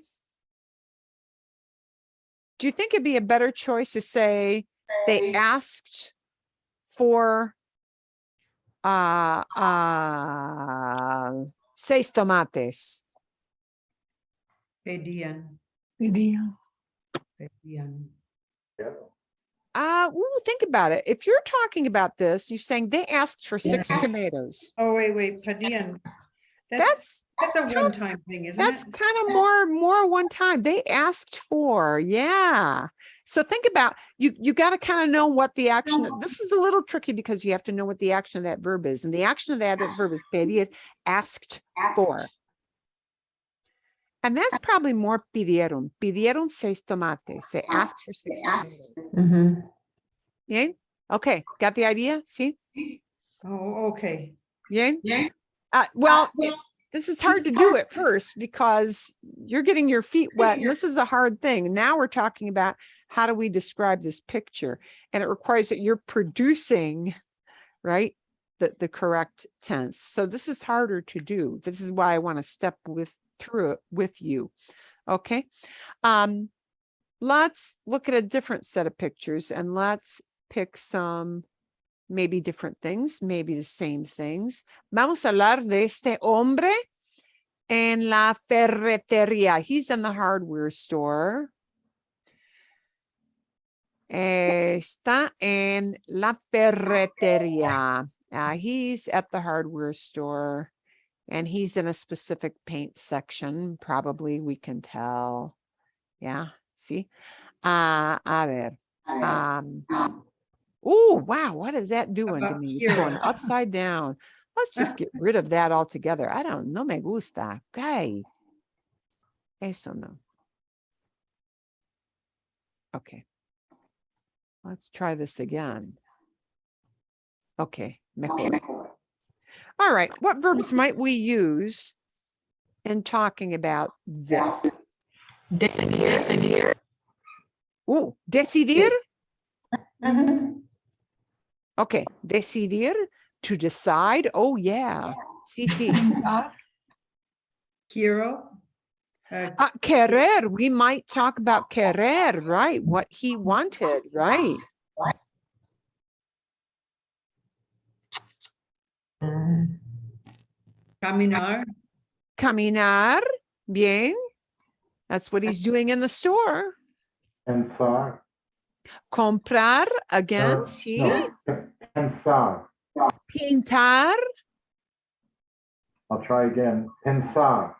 A: Do you think it'd be a better choice to say they asked for 6 tomates?
B: Pedían,
E: Pedían.
B: pedían.
A: Think about it. If you're talking about this, you're saying they asked for 6 tomatoes.
B: Oh, wait, pedían.
A: That's
B: That's a one-time thing, isn't
A: That's
B: it?
A: kind of more one time. They asked for, yeah. So think about, you got to kind of know what the action, this is a little tricky because you have to know what the action of that verb is. And the action of that verb is pedir, asked for. And that's probably more pidieron. Pidieron 6 tomates. They asked for 6 tomatoes.
B: Mm-hmm.
A: Yeah. Okay. Got the idea? See?
B: Oh, okay.
A: Yeah. Well, this is hard to do at first because you're getting your feet wet. And this is a hard thing. Now we're talking about how do we describe this picture? And it requires that you're producing, right, the correct tense. So this is harder to do. This is why I want to step through it with you. Okay. Let's look at a different set of pictures and let's pick some maybe different things, maybe the same things. Vamos a hablar de este hombre en la ferretería. He's in the hardware store. Está en la ferretería. He's at the hardware store and he's in a specific paint section. Probably we can tell. Yeah, see? A ver. Oh, wow. What is that doing to
B: About
A: me? It's
B: here.
A: going upside down. Let's just get rid of that altogether. No me gusta. Okay. Eso no. Okay. Let's try this again. Okay. Mejor. All right. What verbs might we use in talking about this?
E: Decidir.
A: Oh, decidir?
F: Mhm.
A: Okay, decidir, to decide. Oh, yeah. Sí, sí.
E: Pensar.
B: Quiero.
A: Querer, we might talk about querer, right? What he wanted, right?
B: Caminar.
A: Caminar, bien. That's what he's doing in the store.
D: Pensar.
A: Comprar, again,
D: or-
A: sí.
D: no, Pensar.
A: Pintar.
D: I'll try again. Pensar.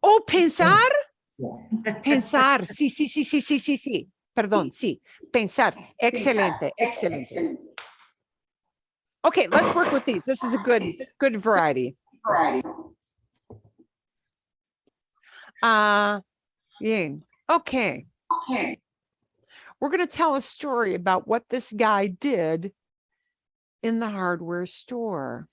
A: Oh, pensar.
D: Yeah.
A: Pensar, sí, sí, sí, sí, sí, sí, sí. Perdón, sí. Pensar. Excelente, excelente. Okay, let's work with these. This is a good variety. Bien. Okay. We're going to tell a story about what this guy did in the hardware store.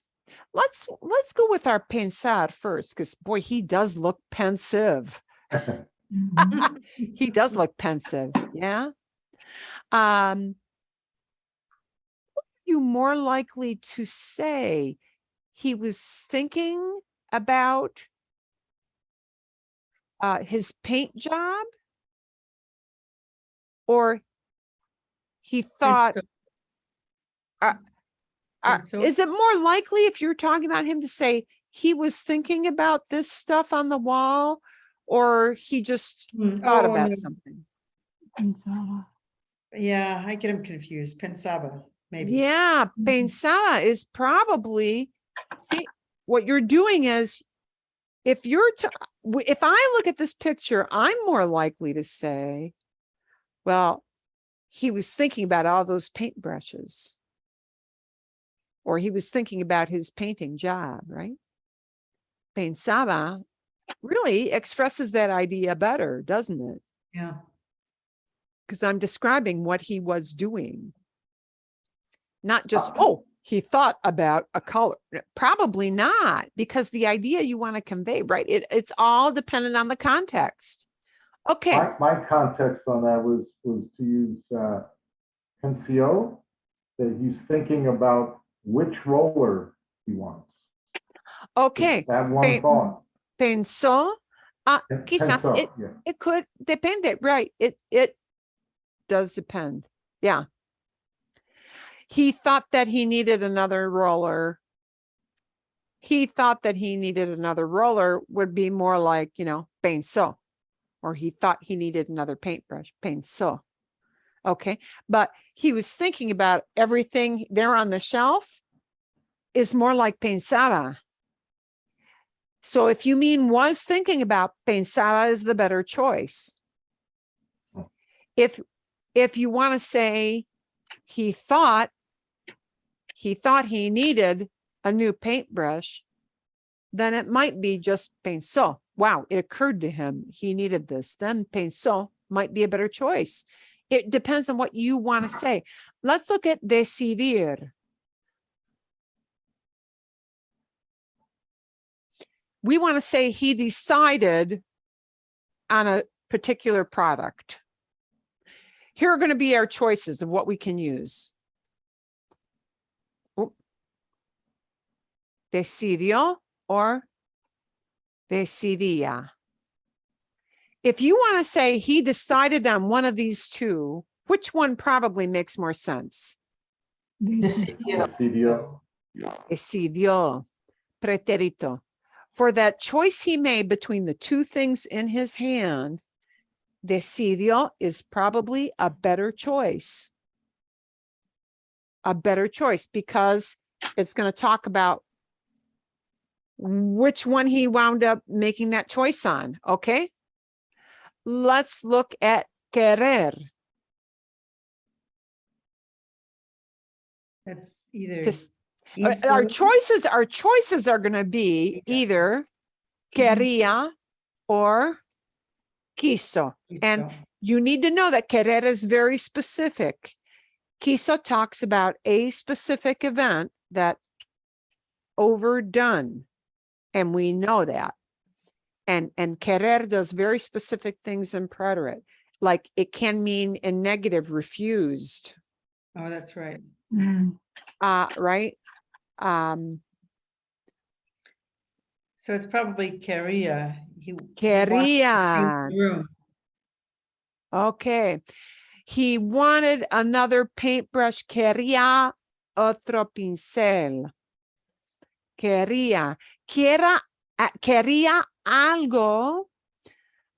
A: Let's go with our pensar first, because boy, he does look pensive.
E: Mhm.
A: He does look pensive. Yeah. You more likely to say he was thinking about his paint job, or he thought,
B: Pensó.
A: is it more likely if you're talking about him to say he was thinking about this stuff on the wall, or he just thought
B: Oh,
A: about
B: no.
A: something?
E: Pensaba.
B: Yeah, I get him confused. Pensaba, maybe.
A: Yeah,
E: Mhm.
A: pensar is probably, see, what you're doing is, if I look at this picture, I'm more likely to say, well, he was thinking about all those paintbrushes, or he was thinking about his painting job, right? Pensaba really expresses that idea better, doesn't it?
B: Yeah.
A: Because I'm describing what he was doing. Not just, oh, he thought about a color. Probably not, because the idea you want to convey, right? It's all dependent on the context. Okay.
D: My context on that was to use pensio, that he's thinking about which roller he wants.
A: Okay.
D: That one thought.
A: Pensó, quizás
D: Pensó, yeah.
A: it could depende, right? It does depend. Yeah. He thought that he needed another roller. He thought that he needed another roller would be more like, pensó, or he thought he needed another paintbrush, pensó. Okay. But he was thinking about everything there on the shelf is more like pensaba. So if you mean was thinking about, pensaba is the better choice. If you want to say he thought he needed a new paintbrush, then it might be just pensó. Wow, it occurred to him he needed this. Then pensó might be a better choice. It depends on what you want to say. Let's look at decidir. We want to say he decided on a particular product. Here are going to be our choices of what we can use. Decidió or decidía. If you want to say he decided on one of these two, which one probably makes more sense?
D: Decidió.
A: Decidió, pretérito. For that choice he made between the two things in his hand, decidió is probably a better choice. A better choice, because it's going to talk about which one he wound up making that choice on. Okay. Let's look at querer.
B: That's either.
A: Our
B: hizo-
A: choices are going to be either quería or quiso. And you need to know that querer is very specific. Quiso talks about a specific event that overdone. And we know that. And querer does very specific things in preterite. Like it can mean in negative, refused.
B: Oh, that's right.
A: Right?
B: So it's probably quería. He wants to
A: Quería.
B: paint the room.
A: Okay. He wanted another paintbrush. Quería otro pincel. Quería. Quería algo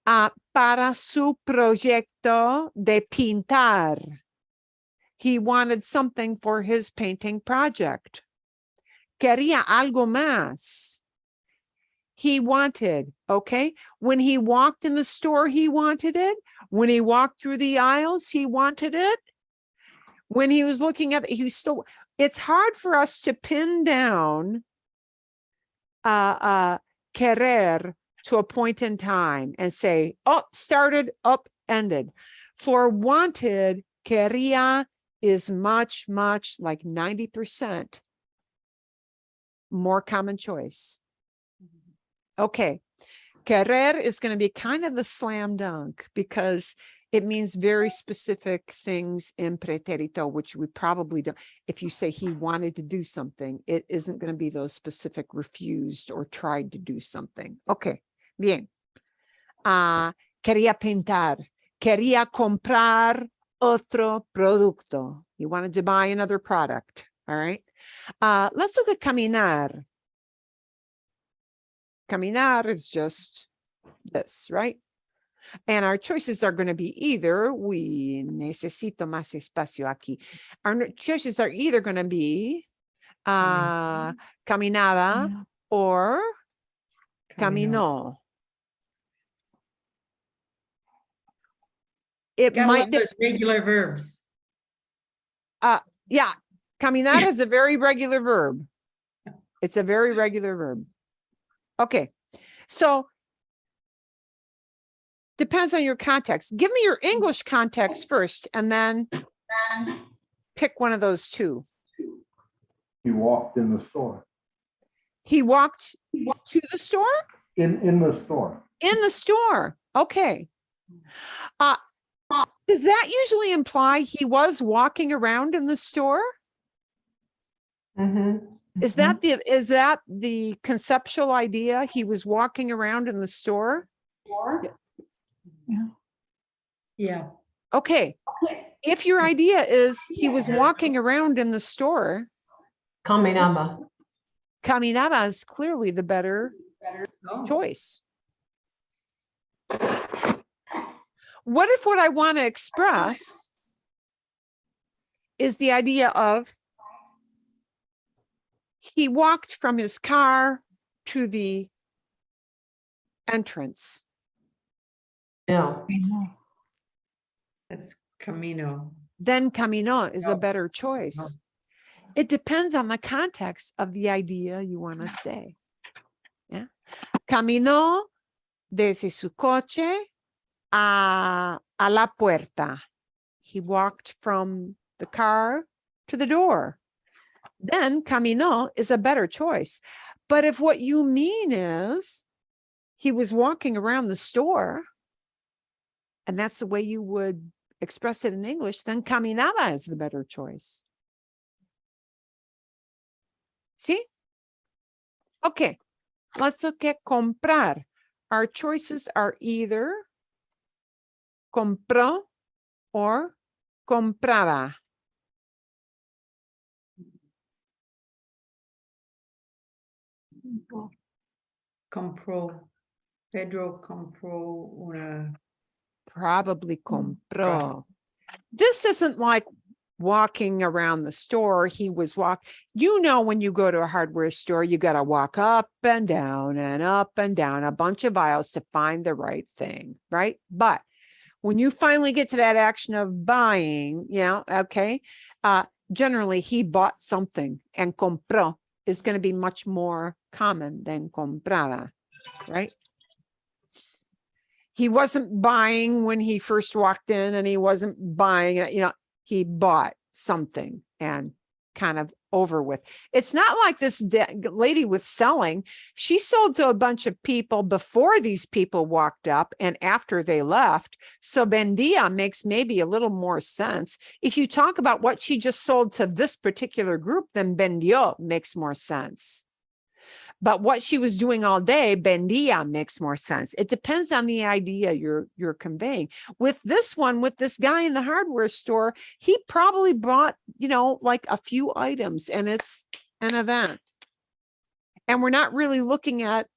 A: para su proyecto de pintar. He wanted something for his painting project. Quería algo más. He wanted, okay? When he walked in the store, he wanted it. When he walked through the aisles, he wanted it. When he was looking at it, he was still, it's hard for us to pin down querer to a point in time and say, oh, started, up, ended. For wanted, quería is much, like 90% more common choice. Okay. Querer is going to be kind of the slam dunk because it means very specific things in pretérito, which we probably don't. If you say he wanted to do something, it isn't going to be those specific refused or tried to do something. Okay, bien. Quería pintar. Quería comprar otro producto. He wanted to buy another product. All right. Let's look at caminar. Caminar is just this, right? And our choices are going to be either, we necesito más espacio aquí. Our choices are either going to be caminaba or caminó. It
B: Got
A: might
B: one of those regular verbs.
A: yeah, caminar is a very regular verb. It's a very regular verb. Okay, so depends on your context. Give me your English context first, and then pick one of those two.
D: He walked in the store.
A: He walked to the store?
D: In the store.
A: In the store. Okay. Does that usually imply he was walking around in the store? Is that the conceptual idea? He was walking around in the store?
F: Yeah.
A: Okay. If your idea is he was walking around in the store,
G: Caminaba.
A: caminaba is clearly the better
B: Oh,
A: choice. What if what I want to express is the idea of he walked from his car to the entrance?
G: No.
B: that's camino.
A: Then caminó is a better choice. It depends on the context of the idea you want to say. Yeah. Caminó desde su coche a la puerta. He walked from the car to the door. Then caminó is a better choice. But if what you mean is he was walking around the store, and that's the way you would express it in English, then caminaba is the better choice. See? Okay, let's look at comprar. Our choices are either compró or compraba.
B: Compró. Pedro compró una.
A: Probably compró. This isn't like walking around the store. He was you know, when you go to a hardware store, you got to walk up and down a bunch of aisles to find the right thing, right? But when you finally get to that action of buying, okay, generally he bought something, and compró is going to be much more common than compraba, right? He wasn't buying when he first walked in, and he wasn't buying, he bought something and kind of over with. It's not like this lady with selling. She sold to a bunch of people before these people walked up and after they left. So bendia makes maybe a little more sense. If you talk about what she just sold to this particular group, then bendio makes more sense. But what she was doing all day, bendia makes more sense. It depends on the idea you're conveying. With this one, with this guy in the hardware store, he probably brought, like a few items, and it's an event. And we're not really looking at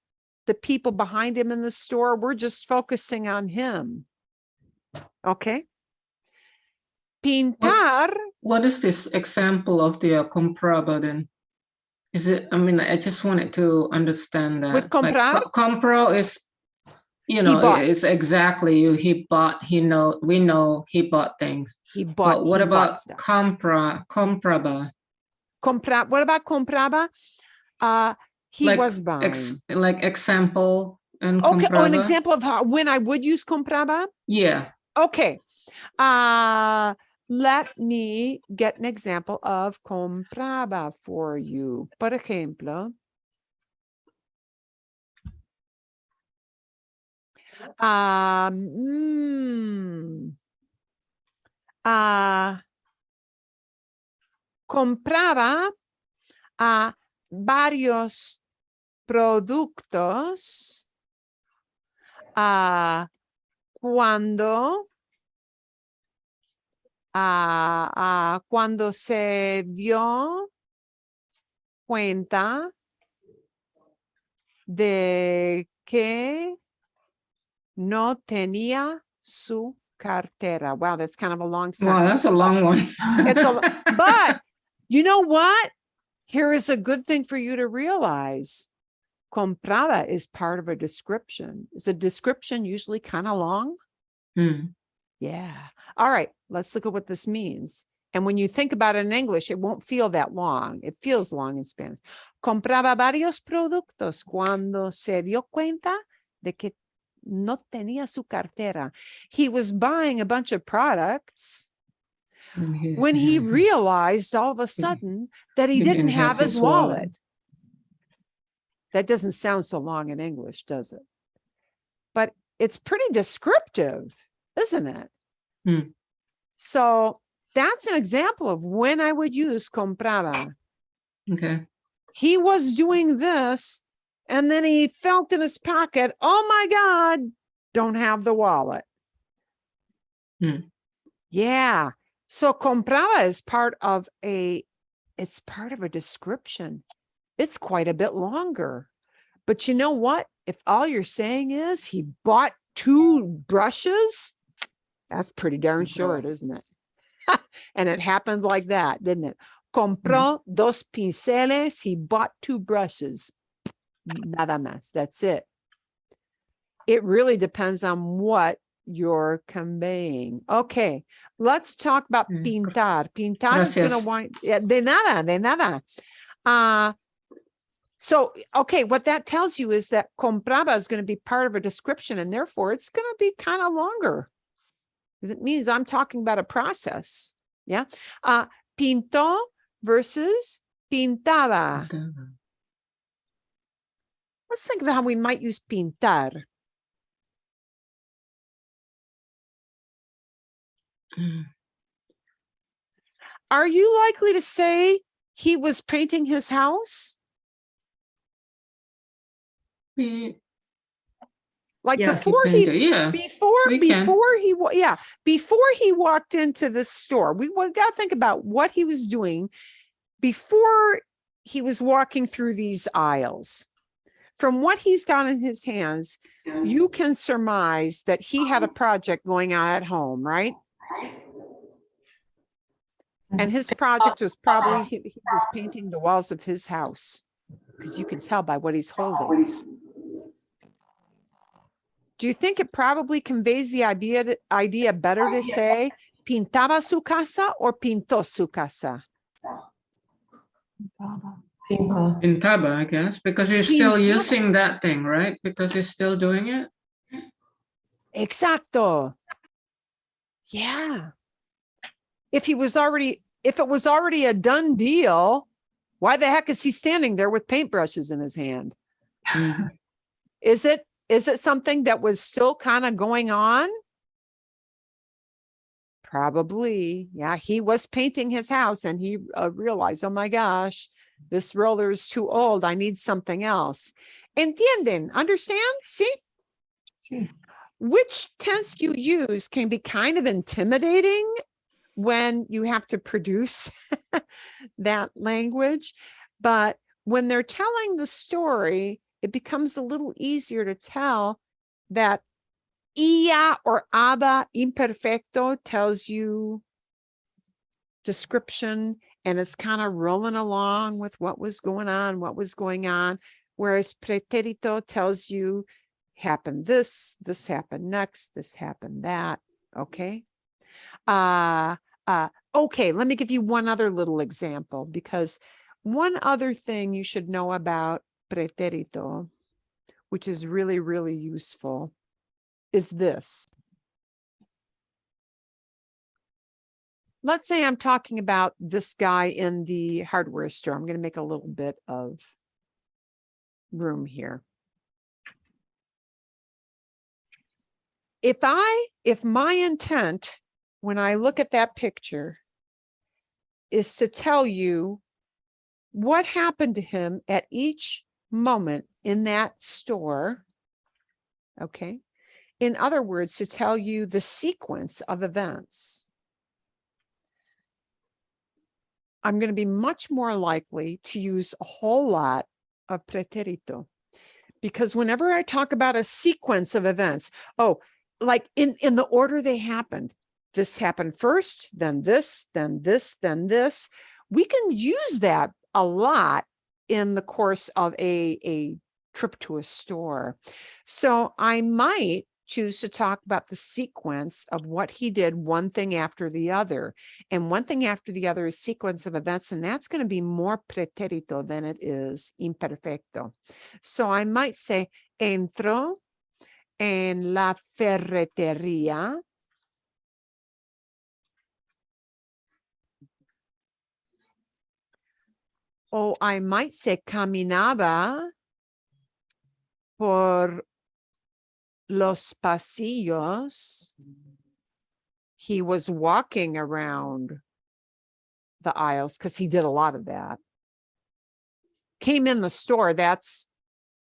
A: the people behind him in the store. We're just focusing on him. Okay. Pintar.
H: What is this example of the compraba then? Is it, I just wanted to understand that.
A: With comprar?
H: Compro is,
A: bought.
H: it's exactly he bought, we know he bought things.
A: He bought.
H: But what
A: he
H: about
A: bought stuff.
H: compraba?
A: What about compraba? He was buying.
H: Like example and
A: Okay.
H: compraba?
A: Oh, an example of when I would use compraba?
H: Yeah.
A: Okay. Let me get an example of compraba for you. Por ejemplo, compraba varios productos cuando se dio cuenta de que no tenía su cartera. Wow, that's kind of a long sentence.
H: Wow, that's a long one.
A: But you know what? Here is a good thing for you to realize. Comprada is part of a description. Is a description usually kind of long? Yeah. All right, let's look at what this means. And when you think about it in English, it won't feel that long. It feels long in Spanish. Compraba varios productos cuando se dio cuenta de que no tenía su cartera. He was buying a bunch of products when he realized all of a sudden that he didn't have his wallet. That doesn't sound so long in English, does it? But it's pretty descriptive, isn't it? So that's an example of when I would use compraba.
H: Okay.
A: He was doing this, and then he felt in his pocket, oh my God, don't have the wallet. Yeah. So compraba is part of a description. It's quite a bit longer. But you know what? If all you're saying is he bought 2 brushes, that's pretty darn short, isn't it? And it happened like that, didn't it? Compró 2 pinceles. He bought 2 brushes. Nada más. That's it. It really depends on what you're conveying. Okay, let's talk about pintar. Pintar is going to wind. De nada. So, okay, what that tells you is that compraba is going to be part of a description, and therefore it's going to be kind of longer. Because it means I'm talking about a process. Yeah. Pintó versus pintaba. Let's think of how we might use pintar. Are you likely to say he was painting his house? Like
H: Yes,
A: before
H: we
A: he walked into the store, we got to think about what he was doing before he was walking through these aisles. From what he's got in his hands, you can surmise that he had a project going on at home, right? And his project was probably he was painting the walls of his house, because you can tell by what he's holding. Do you think it probably conveys the idea better to say pintaba su casa or pintó su casa?
H: Pintaba, I guess, because he's still using that thing, right? Because he's still doing it.
A: Exacto. Yeah. If he was already if it was already a done deal, why the heck is he standing there with paintbrushes in his hand?
H: Mhm.
A: Is it something that was still kind of going on? Probably. Yeah, he was painting his house and he realized, oh my gosh, this roller is too old. I need something else. Entienden? Understand? See?
G: Sí.
A: Which tense you use can be kind of intimidating when you have to produce that language. But when they're telling the story, it becomes a little easier to tell that ia or aba imperfecto tells you description, and it's kind of rolling along with what was going on, whereas pretérito tells you happened this happened next, this happened that. Okay. Okay, let me give you one other little example, because one other thing you should know about pretérito, which is really, really useful, is this. Let's say I'm talking about this guy in the hardware store. I'm going to make a little bit of room here. If my intent when I look at that picture is to tell you what happened to him at each moment in that store, okay? In other words, to tell you the sequence of events, I'm going to be much more likely to use a whole lot of pretérito, because whenever I talk about a sequence of events, like in the order they happened, this happened first, then this, then this, then this, we can use that a lot in the course of a trip to a store. So I might choose to talk about the sequence of what he did, one thing after the other. And one thing after the other is sequence of events, and that's going to be more pretérito than it is imperfecto. So I might say, entró en la ferretería o I might say caminaba por los pasillos. He was walking around the aisles because he did a lot of that. Came in the store, that's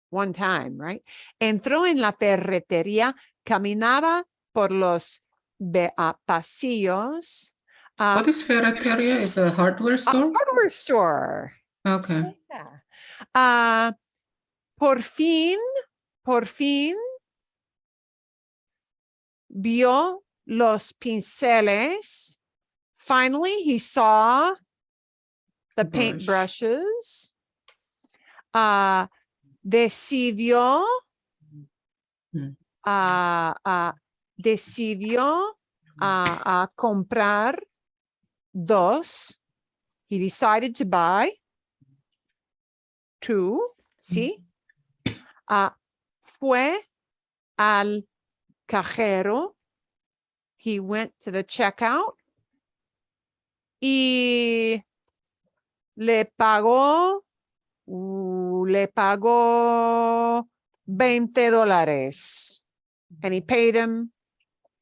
A: one time, right? Entró en la ferretería, caminaba por los pasillos.
H: What is ferreteria? Is a hardware
A: A
H: store?
A: hardware store.
H: Okay.
A: Yeah. Por fin, vio los pinceles. Finally, he saw the
H: Brush.
A: paintbrushes. Decidió comprar dos. He decided to buy two. ¿Sí? Fue al cajero. He went to the checkout. Y le pagó $20. And he paid him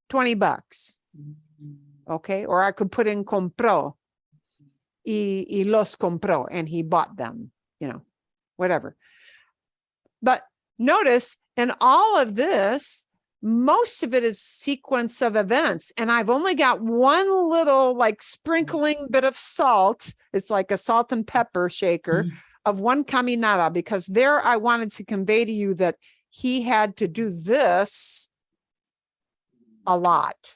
A: $20. Okay. Or I could put in compró. Y los compró, and he bought them, whatever. But notice in all of this, most of it is sequence of events. And I've only got one little like sprinkling bit of salt. It's like a salt and pepper shaker of one caminaba, because there I wanted to convey to you that he had to do this a lot.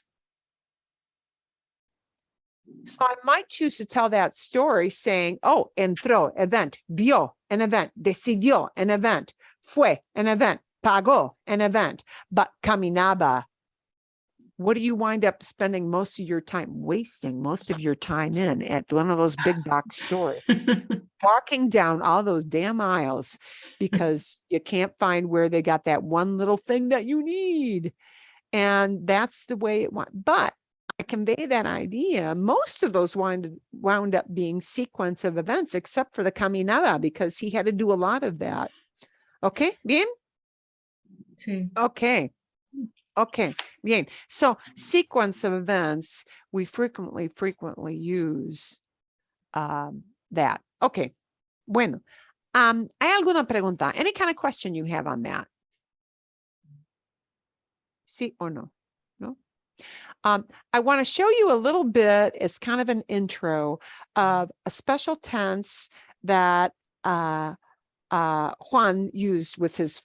A: So I might choose to tell that story saying, oh, entró, event, vio, an event, decidió, an event, fue, an event, pagó, an event, but caminaba. What do you wind up spending most of your time, wasting most of your time in at one of those big box stores? Walking down all those damn aisles because you can't find where they got that one little thing that you need. And that's the way it went. But I convey that idea. Most of those wound up being sequence of events, except for the caminada, because he had to do a lot of that. Okay, bien?
H: Sí.
A: Okay. Okay, bien. So sequence of events, we frequently use that. Okay. Bueno. ¿Hay alguna pregunta? Any kind of question you have on that? Sí or no? No? I want to show you a little bit as kind of an intro of a special tense that Juan used with his,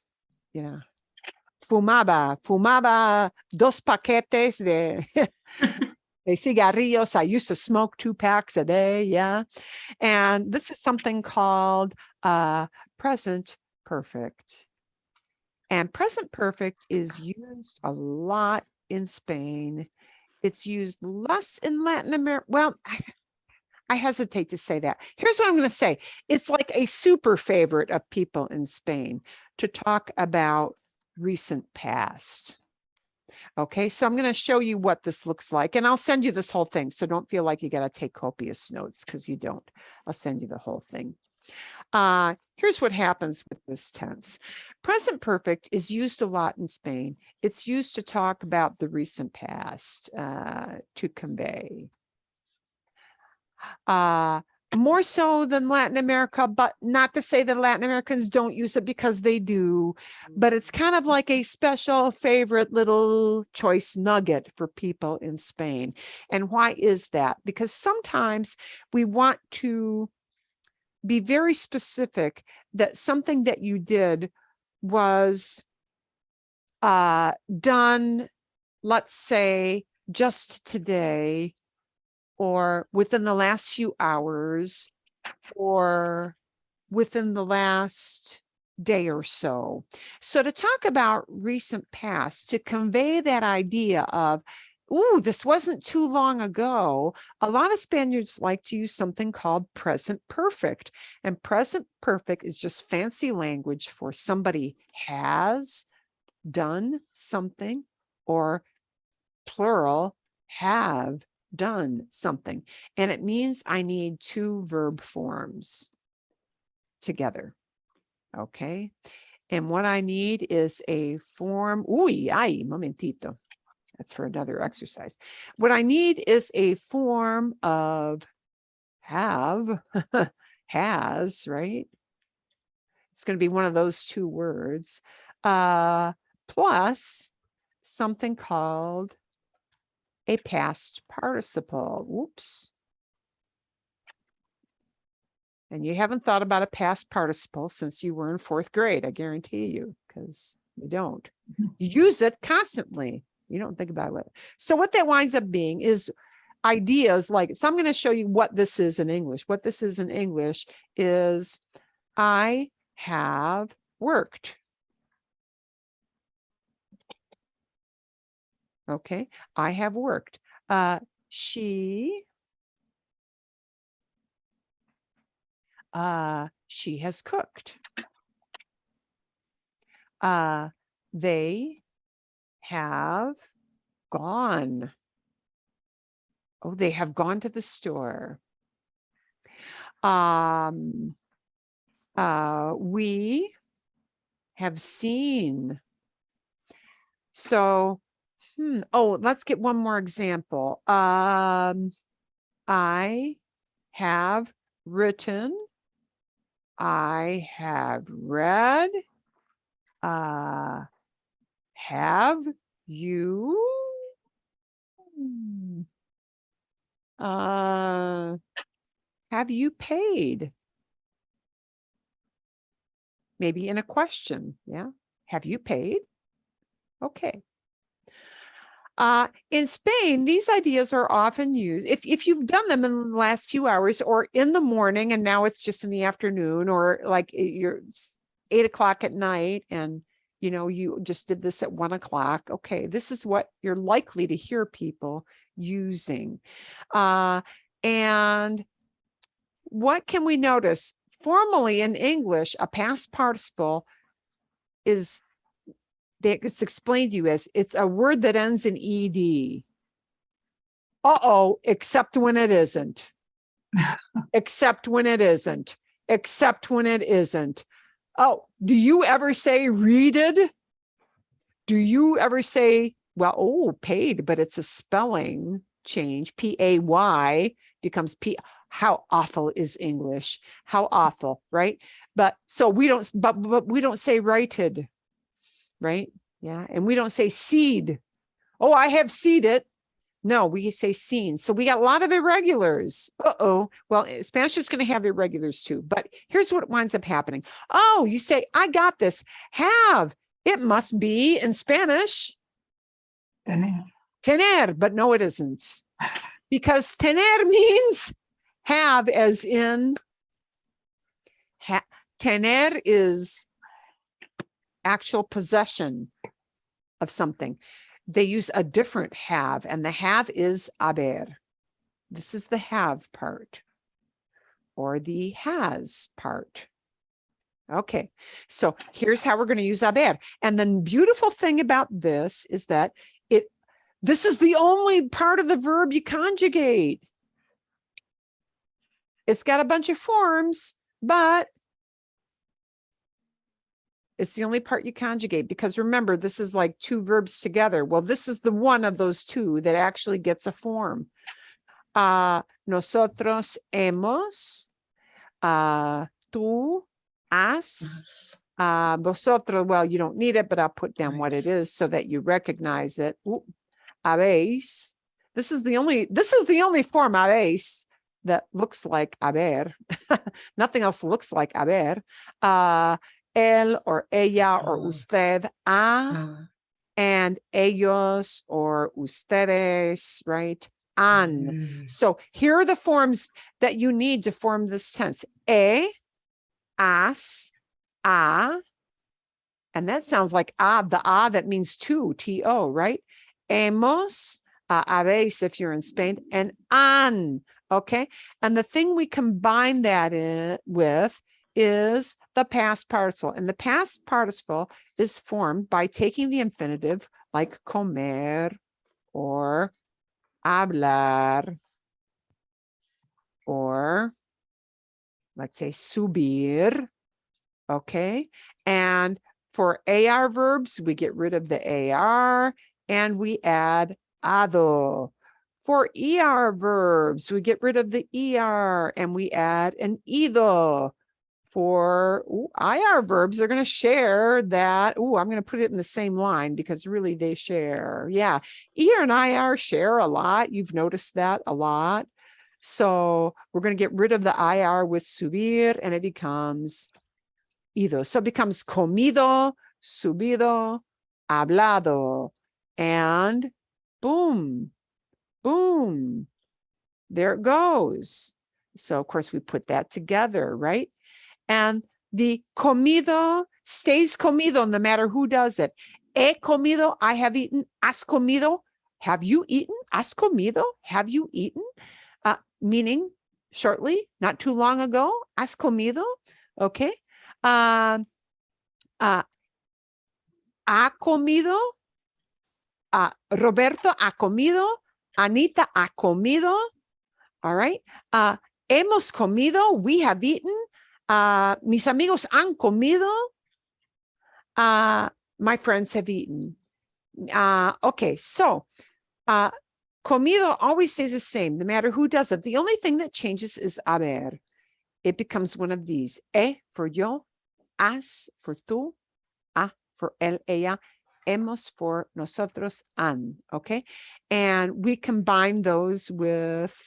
A: fumaba dos paquetes de cigarrillos. I used to smoke 2 packs a day. Yeah. And this is something called present perfect. And present perfect is used a lot in Spain. It's used less in Latin America. Well, I hesitate to say that. Here's what I'm going to say. It's like a super favorite of people in Spain to talk about recent past. Okay, so I'm going to show you what this looks like, and I'll send you this whole thing. So don't feel like you got to take copious notes, because you don't. I'll send you the whole thing. Here's what happens with this tense. Present perfect is used a lot in Spain. It's used to talk about the recent past, to convey. More so than Latin America, but not to say that Latin Americans don't use it, because they do, but it's kind of like a special favorite little choice nugget for people in Spain. And why is that? Because sometimes we want to be very specific that something that you did was done, let's say, just today, or within the last few hours, or within the last day or so. So to talk about recent past, to convey that idea of, ooh, this wasn't too long ago, a lot of Spaniards like to use something called present perfect. And present perfect is just fancy language for somebody has done something, or plural, have done something. And it means I need 2 verb forms together. Okay. And what I need is a form. Uy, ay, momentito. That's for another exercise. What I need is a form of have, has, right? It's going to be one of those 2 words, plus something called a past participle. Whoops. And you haven't thought about a past participle since you were in 4th grade, I guarantee you, because you don't. You use it constantly. You don't think about it. So what that winds up being is ideas like, so I'm going to show you what this is in English. What this is in English is, I have worked. Okay, I have worked. She has cooked. They have gone. Oh, they have gone to the store. We have seen. So, oh, let's get one more example. I have written. I have read. Have you? Have you paid? Maybe in a question. Yeah. Have you paid? Okay. In Spain, these ideas are often used if you've done them in the last few hours, or in the morning, and now it's just in the afternoon, or like you're 8 o'clock at night, and you just did this at 1 o'clock. Okay, this is what you're likely to hear people using. And what can we notice? Formally in English, a past participle is, it's explained to you as, it's a word that ends in ed. Uh-oh, except when it isn't. Except when it isn't. Except when it isn't. Oh, do you ever say readed? Do you ever say, well, oh, paid, but it's a spelling change. P-A-Y becomes P. How awful is English? How awful, right? But so we don't, but we don't say righted, right? Yeah. And we don't say seed. Oh, I have seeded. No, we say seen. So we got a lot of irregulars. Uh-oh. Well, Spanish is going to have irregulars too. But here's what winds up happening. Oh, you say, I got this. Have. It must be in Spanish,
E: Tener.
A: tener, but no, it isn't. Because tener means have, as in, tener is actual possession of something. They use a different have, and the have is haber. This is the have part, or the has part. Okay, so here's how we're going to use haber. And the beautiful thing about this is that this is the only part of the verb you conjugate. It's got a bunch of forms, but it's the only part you conjugate, because remember, this is like two verbs together. Well, this is the one of those two that actually gets a form. Nosotros hemos, tú has, vosotros, well, you don't need it, but I'll put down what it is so that you recognize it. Habéis. This is the only form habéis that looks like haber. Nothing else looks like haber. Él or ella or usted, and ellos or ustedes, right? An. So here are the forms that you need to form this tense. As, a, and that sounds like the that means two, T-O, right? Hemos, habéis if you're in Spain, and an, okay? And the thing we combine that with is the past participle. And the past participle is formed by taking the infinitive like comer or hablar, or let's say subir, okay? And for AR verbs, we get rid of the AR and we add ado. For ER verbs, we get rid of the ER and we add an ido. For IR verbs, they're going to share that. I'm going to put it in the same line because really they share. Yeah, ER and IR share a lot. You've noticed that a lot. So we're going to get rid of the IR with subir and it becomes ido. So it becomes comido, subido, hablado, and boom, boom. There it goes. So of course we put that together, right? And the comido stays comido no matter who does it. He comido, I have eaten. Has comido, have you eaten? Has comido, have you eaten? Meaning shortly, not too long ago. Has comido, okay. Ha comido. Roberto ha comido. Anita ha comido. All right. Hemos comido, we have eaten. Mis amigos han comido. My friends have eaten. Okay, so comido always stays the same, no matter who does it. The only thing that changes is haber. It becomes one of these. For yo, has for tú, a for él, ella, hemos for nosotros, han. Okay, and we combine those with,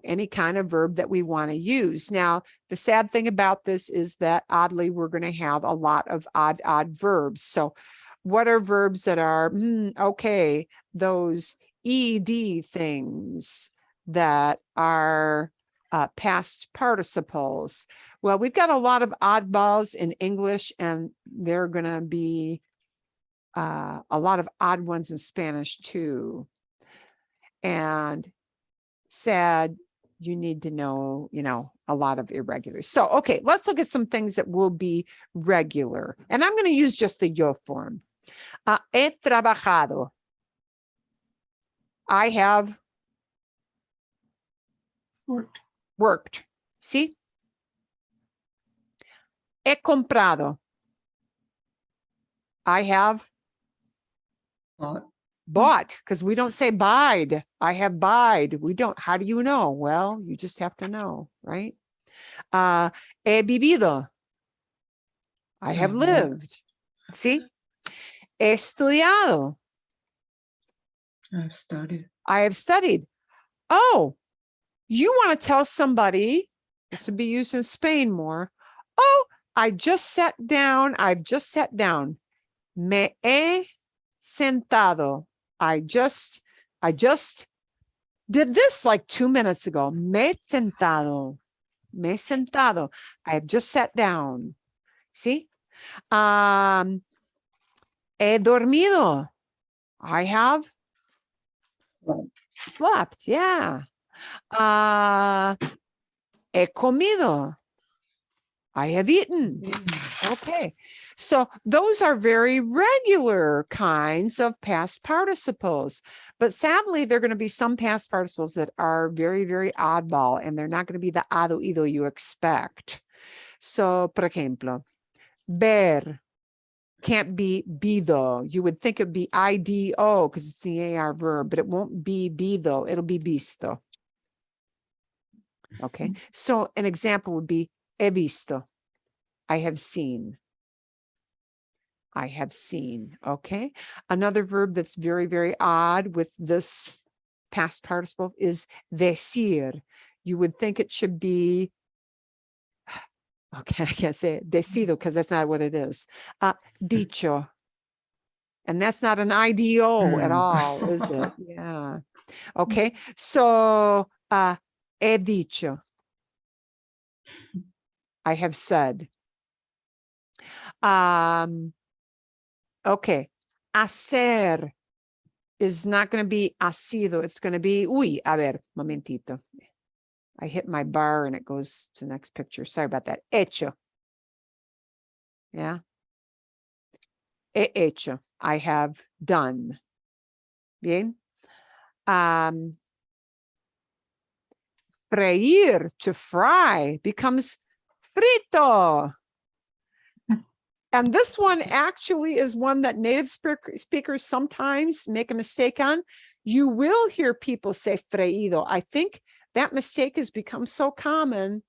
A: any kind of verb that we want to use. Now, the sad thing about this is that oddly, we're going to have a lot of odd verbs. So what are verbs that are, okay, those ED things that are past participles? Well, we've got a lot of oddballs in English, and there are going to be a lot of odd ones in Spanish too. And sad, you need to know, a lot of irregulars. So, okay, let's look at some things that will be regular. And I'm going to use just the yo form. He trabajado. I have
E: Worked.
A: Worked. See? He comprado. I have bought, because we don't say buyed. I have buyed. We don't. How do you know? Well, you just have to know, right? He vivido. I have
H: Mhm.
A: lived. See? He estudiado.
H: I studied.
A: I have studied. Oh, you want to tell somebody, this would be used in Spain more. Oh, I just sat down. I've just sat down. Me he sentado. I just did this like 2 minutes ago. Me he sentado. Me he sentado. I have just sat down. See? He dormido. I have slept. Yeah. He comido. I have eaten. Okay. So those are very regular kinds of past participles. But sadly, there are going to be some past participles that are very, very oddball, and they're not going to be the ado ido you expect. So, por ejemplo, ver can't be bido. You would think it'd be IDO because it's the AR verb, but it won't be bido. It'll be visto. Okay. So an example would be he visto. I have seen. I have seen. Okay. Another verb that's very, very odd with this past participle is decir. You would think it should be, okay, I can't say it, decido, because that's not what it is. Dicho. And that's not an IDO at all, is it? Yeah. Okay. So, he dicho. I have said. Okay. Hacer is not going to be ha sido. It's going to be, uy, a ver, momentito. I hit my bar and it goes to the next picture. Sorry about that. Hecho. Yeah. He hecho. I have done. Bien. Freír, to fry, becomes frito. And this one actually is one that native speakers sometimes make a mistake on. You will hear people say freído. I think that mistake has become so common.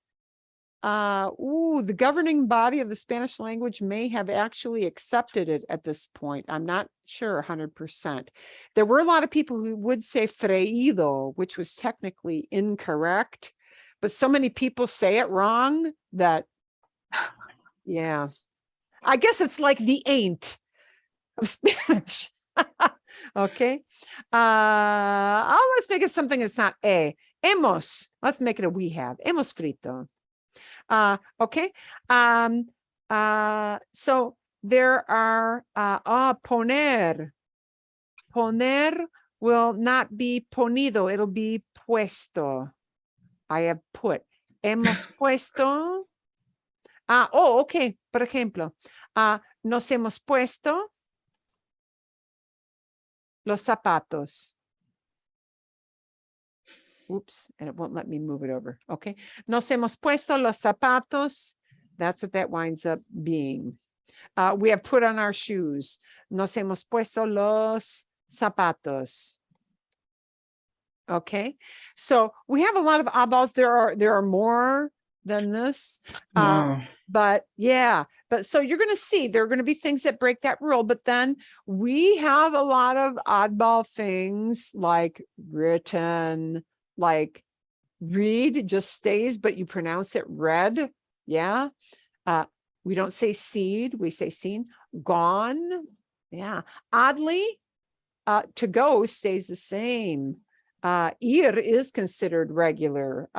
A: The governing body of the Spanish language may have actually accepted it at this point. I'm not sure 100%. There were a lot of people who would say freído, which was technically incorrect, but so many people say it wrong that, yeah. I guess it's like the ain't of Spanish. Okay. Let's make it something that's not a. Hemos. Let's make it a we have. Hemos frito. Okay. So there are poner. Poner will not be ponido. It'll be puesto. I have put. Hemos puesto. Okay. Por ejemplo, nos hemos puesto los zapatos. Oops, and it won't let me move it over. Okay. Nos hemos puesto los zapatos. That's what that winds up being. We have put on our shoes. Nos hemos puesto los zapatos. Okay. So we have a lot of oddballs. There are more than this.
H: Wow.
A: But yeah, so you're going to see there are going to be things that break that rule. But then we have a lot of oddball things like written, like read just stays, but you pronounce it read. Yeah. We don't say seed, we say seen. Gone. Yeah. Oddly, to go stays the same. Ir is considered regular.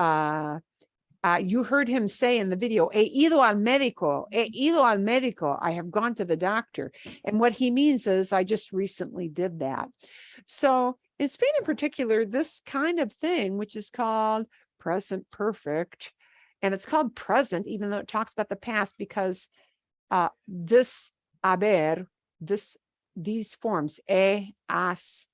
A: You heard him say in the video, he ido al médico, I have gone to the doctor. And what he means is, I just recently did that. So in Spain in particular, this kind of thing, which is called present perfect, and it's called present, even though it talks about the past, because this haber, these forms, has,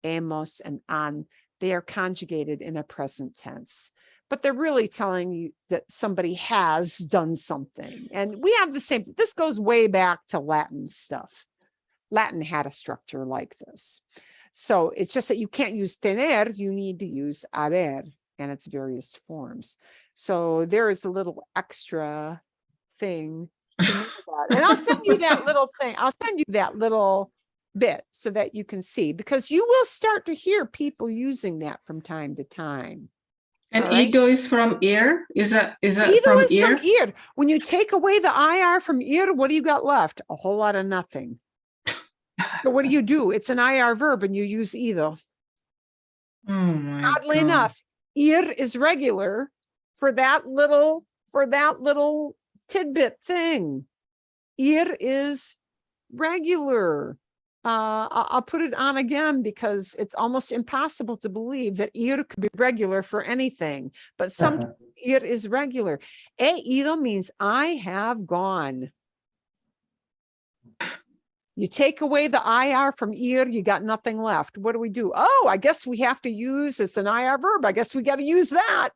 A: hemos, and han, they are conjugated in a present tense, but they're really telling you that somebody has done something. And we have the same, this goes way back to Latin stuff. Latin had a structure like this. So it's just that you can't use tener, you need to use haber and its various forms. So there is a little extra thing to know about. And I'll send you that little thing. I'll send you that little bit so that you can see, because you will start to hear people using that from time to time.
H: And
A: All right.
H: Ido is from ear? Is that
A: Either
H: from
A: is
H: ear?
A: from ear. When you take away the IR from ear, what do you got left? A whole lot of nothing. So what do? It's an IR verb and you use either.
H: Oh my
A: Oddly
H: God.
A: enough, ear is regular for that little tidbit thing. Ear is regular. I'll put it on again because it's almost impossible to believe that ear could be regular for anything, but sometimes ear is regular. He ido means I have gone. You take away the IR from ear, you got nothing left. What do we do? Oh, I guess we have to use, it's an IR verb. I guess we got to use that.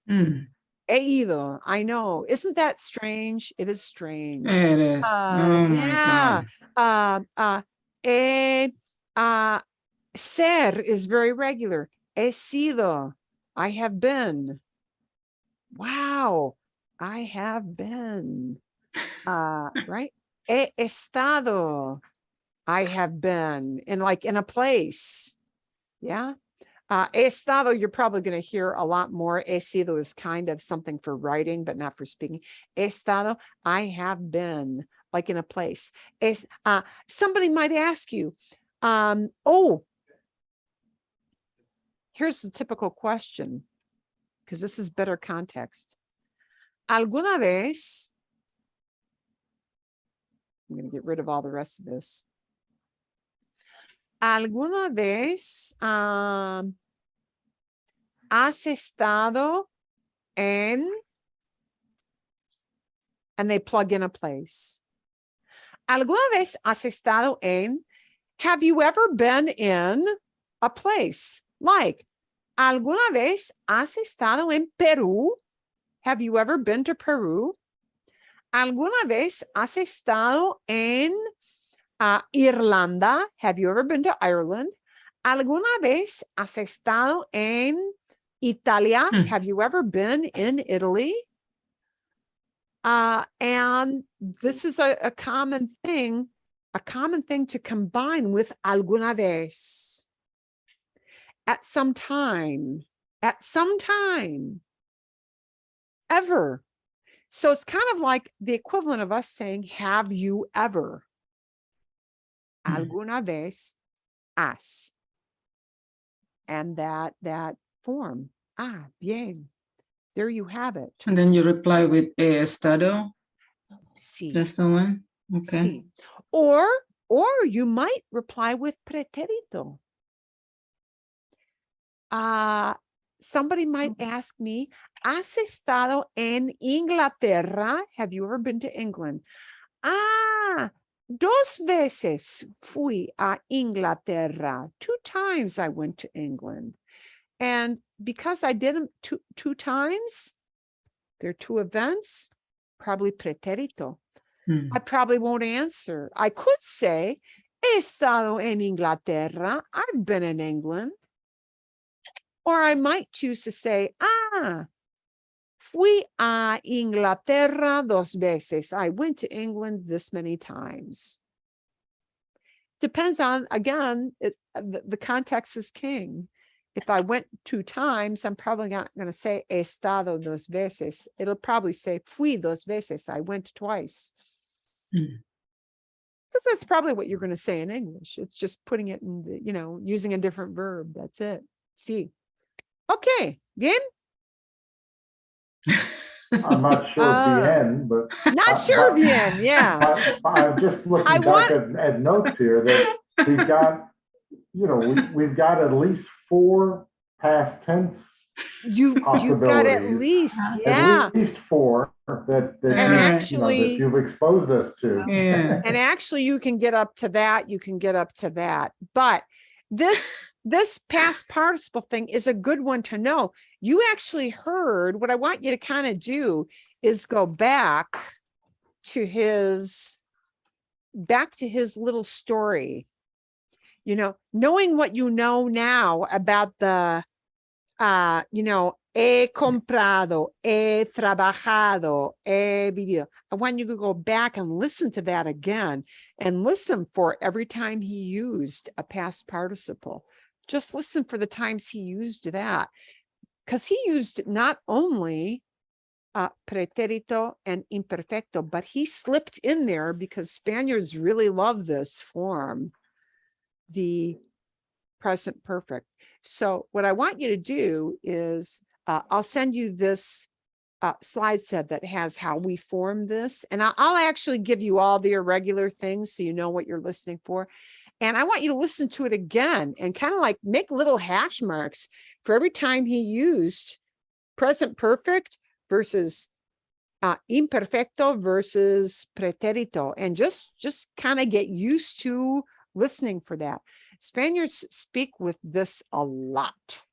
H: Mm,
A: He ido, I know. Isn't that strange? It is strange.
H: it is. Oh my
A: Yeah.
H: God.
A: Ser is very regular. He sido, I have been. Wow, I have been. Right? He estado, I have been in a place. Yeah. He estado, you're probably going to hear a lot more. He sido is kind of something for writing, but not for speaking. He estado, I have been, like in a place. Somebody might ask you, oh, here's the typical question, because this is better context. ¿Alguna vez, I'm going to get rid of all the rest of this. ¿Alguna vez has estado en, and they plug in a place. ¿Alguna vez has estado en, have you ever been in a place? Like, ¿alguna vez has estado en Perú? Have you ever been to Peru? ¿Alguna vez has estado en Irlanda? Have you ever been to Ireland? ¿Alguna vez has estado en Italia? Have you ever been in Italy? And this is a common thing to combine with alguna vez. At some time, ever. So it's kind of like the equivalent of us saying, have you ever? Alguna vez has. And that form. Bien. There you have it.
H: And then you reply with he estado.
A: Sí.
H: That's the one. Okay.
A: Sí. Or you might reply with pretérito. Somebody might ask me, ¿has estado en Inglaterra? Have you ever been to England? 2 veces fui a Inglaterra. 2 times I went to England. And because I did them two times, there are 2 events, probably pretérito. I probably won't answer. I could say, he estado en Inglaterra. I've been in England. Or I might choose to say, fui a Inglaterra 2 veces. I went to England this many times. Depends on, again, the context is king. If I went 2 times, I'm probably not going to say he estado 2 veces. It'll probably say fui 2 veces. I went twice. Because that's probably what you're going to say in English. It's just putting it in the, using a different verb. That's it. Sí. Okay. Bien?
D: I'm not sure bien, but.
A: Not sure bien, yeah.
D: I'm just looking back at notes here that we've got, we've got at least 4 past tense.
A: You've got at least, yeah.
D: At least 4 that
A: And actually,
D: that you've exposed us to.
H: Yeah.
A: and actually you can get up to that. But this this past participle thing is a good one to know. You actually heard, what I want you to kind of do is go back to his little story. You know, knowing what you know now about the, you know, he comprado, he trabajado, he vivido. I want you to go back and listen to that again and listen for every time he used a past participle. Just listen for the times he used that, because he used not only pretérito and imperfecto, but he slipped in there, because Spaniards really love this form, the present perfect. So what I want you to do is, I'll send you this slide set that has how we form this. And I'll actually give you all the irregular things so you know what you're listening for. And I want you to listen to it again and kind of like make little hash marks for every time he used present perfect versus imperfecto versus pretérito, and just kind of get used to listening for that. Spaniards speak with this a lot.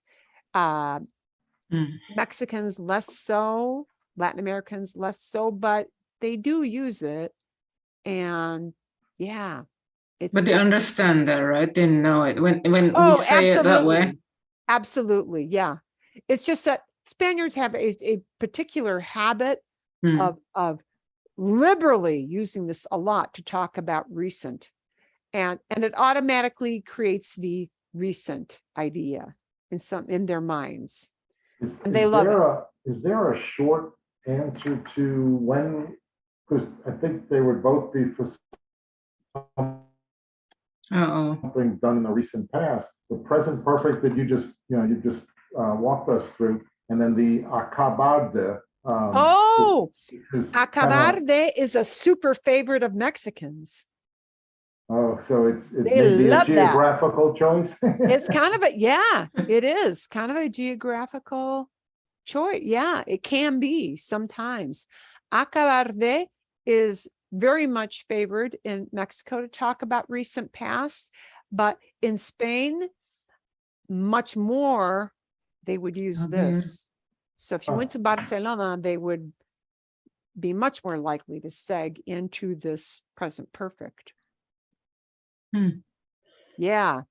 A: Mexicans less so, Latin Americans less so, but they do use it. And yeah, it's
H: But they understand that, right? They know it when we
A: oh,
H: say it that way.
A: absolutely. Absolutely. Yeah. It's just that Spaniards have a particular habit of liberally using this a lot to talk about recent. And it automatically creates the recent idea in their minds. And they love it.
D: Is there a short answer to when, because I think they would both be for something done in the recent past. The present perfect that you just walked us through, and then the acabar de.
A: Oh, acabar de is a super favorite of Mexicans.
D: Oh, so it's
A: They
D: maybe a
A: love that.
D: geographical choice?
A: It's kind of a, yeah, it is kind of a geographical choice. Yeah, it can be sometimes. Acabar de is very much favored in Mexico to talk about recent past, but in Spain, much more, they would use this. So if you went to Barcelona, they would be much more likely to seg into this present perfect. Yeah.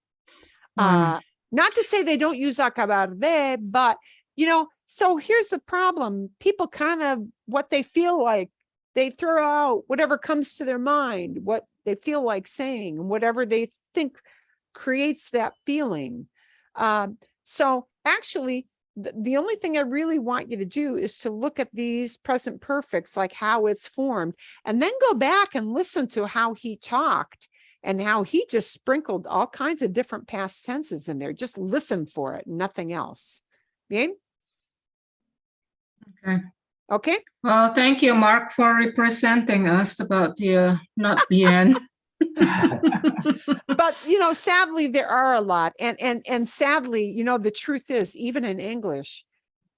A: Not to say they don't use acabar de, but you know, so here's the problem. People kind of, what they feel like, they throw out whatever comes to their mind, what they feel like saying, and whatever they think creates that feeling. So actually, the only thing I really want you to do is to look at these present perfects, like how it's formed, and then go back and listen to how he talked and how he just sprinkled all kinds of different past tenses in there. Just listen for it, nothing else. Bien?
H: Okay.
A: Okay.
H: Well, thank you, Mark, for representing us about the not bien.
A: But you know, sadly, there are a lot, and sadly, you know, the truth is, even in English,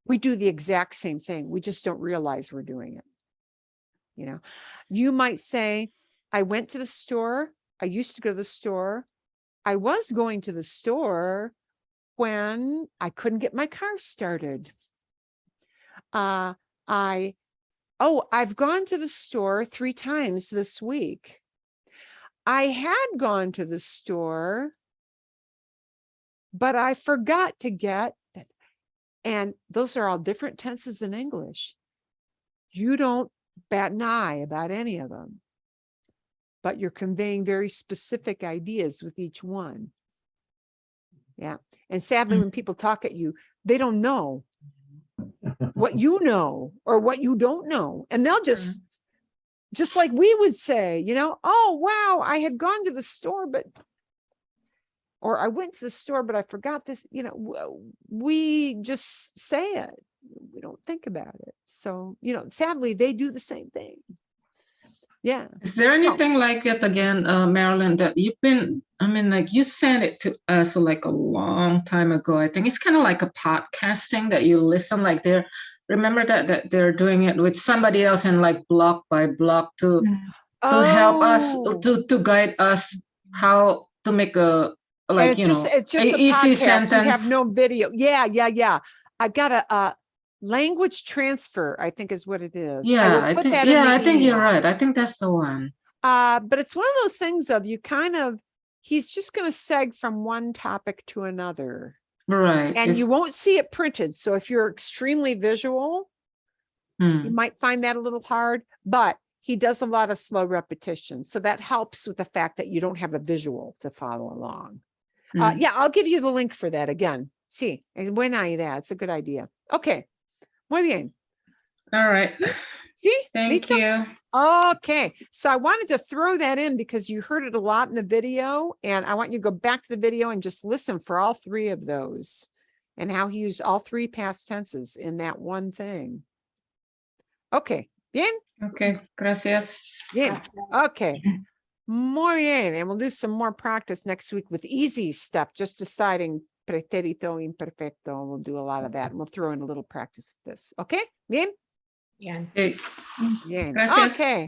A: we do the exact same thing. We just don't realize we're doing it. You know, you might say, I went to the store. I used to go to the store. I was going to the store when I couldn't get my car started. I've gone to the store 3 times this week. I had gone to the store, but I forgot to get it. And those are all different tenses in English. You don't bat an eye about any of them, but you're conveying very specific ideas with each one. Yeah. And sadly, when people talk at you, they don't know what you know or what you don't know. And they'll just like we would say, you know, oh, wow, I had gone to the store, or I went to the store, but I forgot this, you know, we just say it. We don't think about it. So, you know, sadly, they do the same thing. Yeah.
H: Is there anything like it again, Marilyn, that you've been, I mean, like you sent it to us like a long time ago. I think it's kind of like a podcasting that you listen, like remember that they're doing it with somebody else and like block by block to help us, to guide us how to make a
A: And
H: like,
A: it's
H: you
A: just,
H: know,
A: it's just a
H: easy
A: podcast. We have
H: sentence.
A: no video. Yeah. I've got a language transfer, I think is what it is. I
H: Yeah,
A: will
H: I
A: put
H: think,
A: that in
H: yeah,
A: the
H: I think you're
A: email.
H: right. I think that's the one.
A: But it's one of those things of you kind of, he's just going to seg from one topic to another.
H: Right.
A: And you
H: it's-
A: won't see it printed. So if you're extremely visual, you
H: Hmm.
A: might find that a little hard, but he does a lot of slow repetition. So that helps with the fact that you don't have a visual to follow along.
H: Mm.
A: Yeah, I'll give you the link for that again. Sí, es buena idea. It's a good idea. Okay. Muy bien.
H: All right.
A: Sí,
H: Thank
A: listo?
H: you.
A: Okay, so I wanted to throw that in because you heard it a lot in the video, and I want you to go back to the video and just listen for all three of those and how he used all three past tenses in that one thing. Okay, bien,
H: Okay, gracias.
A: bien. Okay, muy bien. And we'll do some more practice next week with easy stuff, just deciding pretérito imperfecto. We'll do a lot of that, and we'll throw in a little practice of this. Okay, bien,
F: Yeah.
H: Okay,
A: bien.
H: gracias.
A: Okay.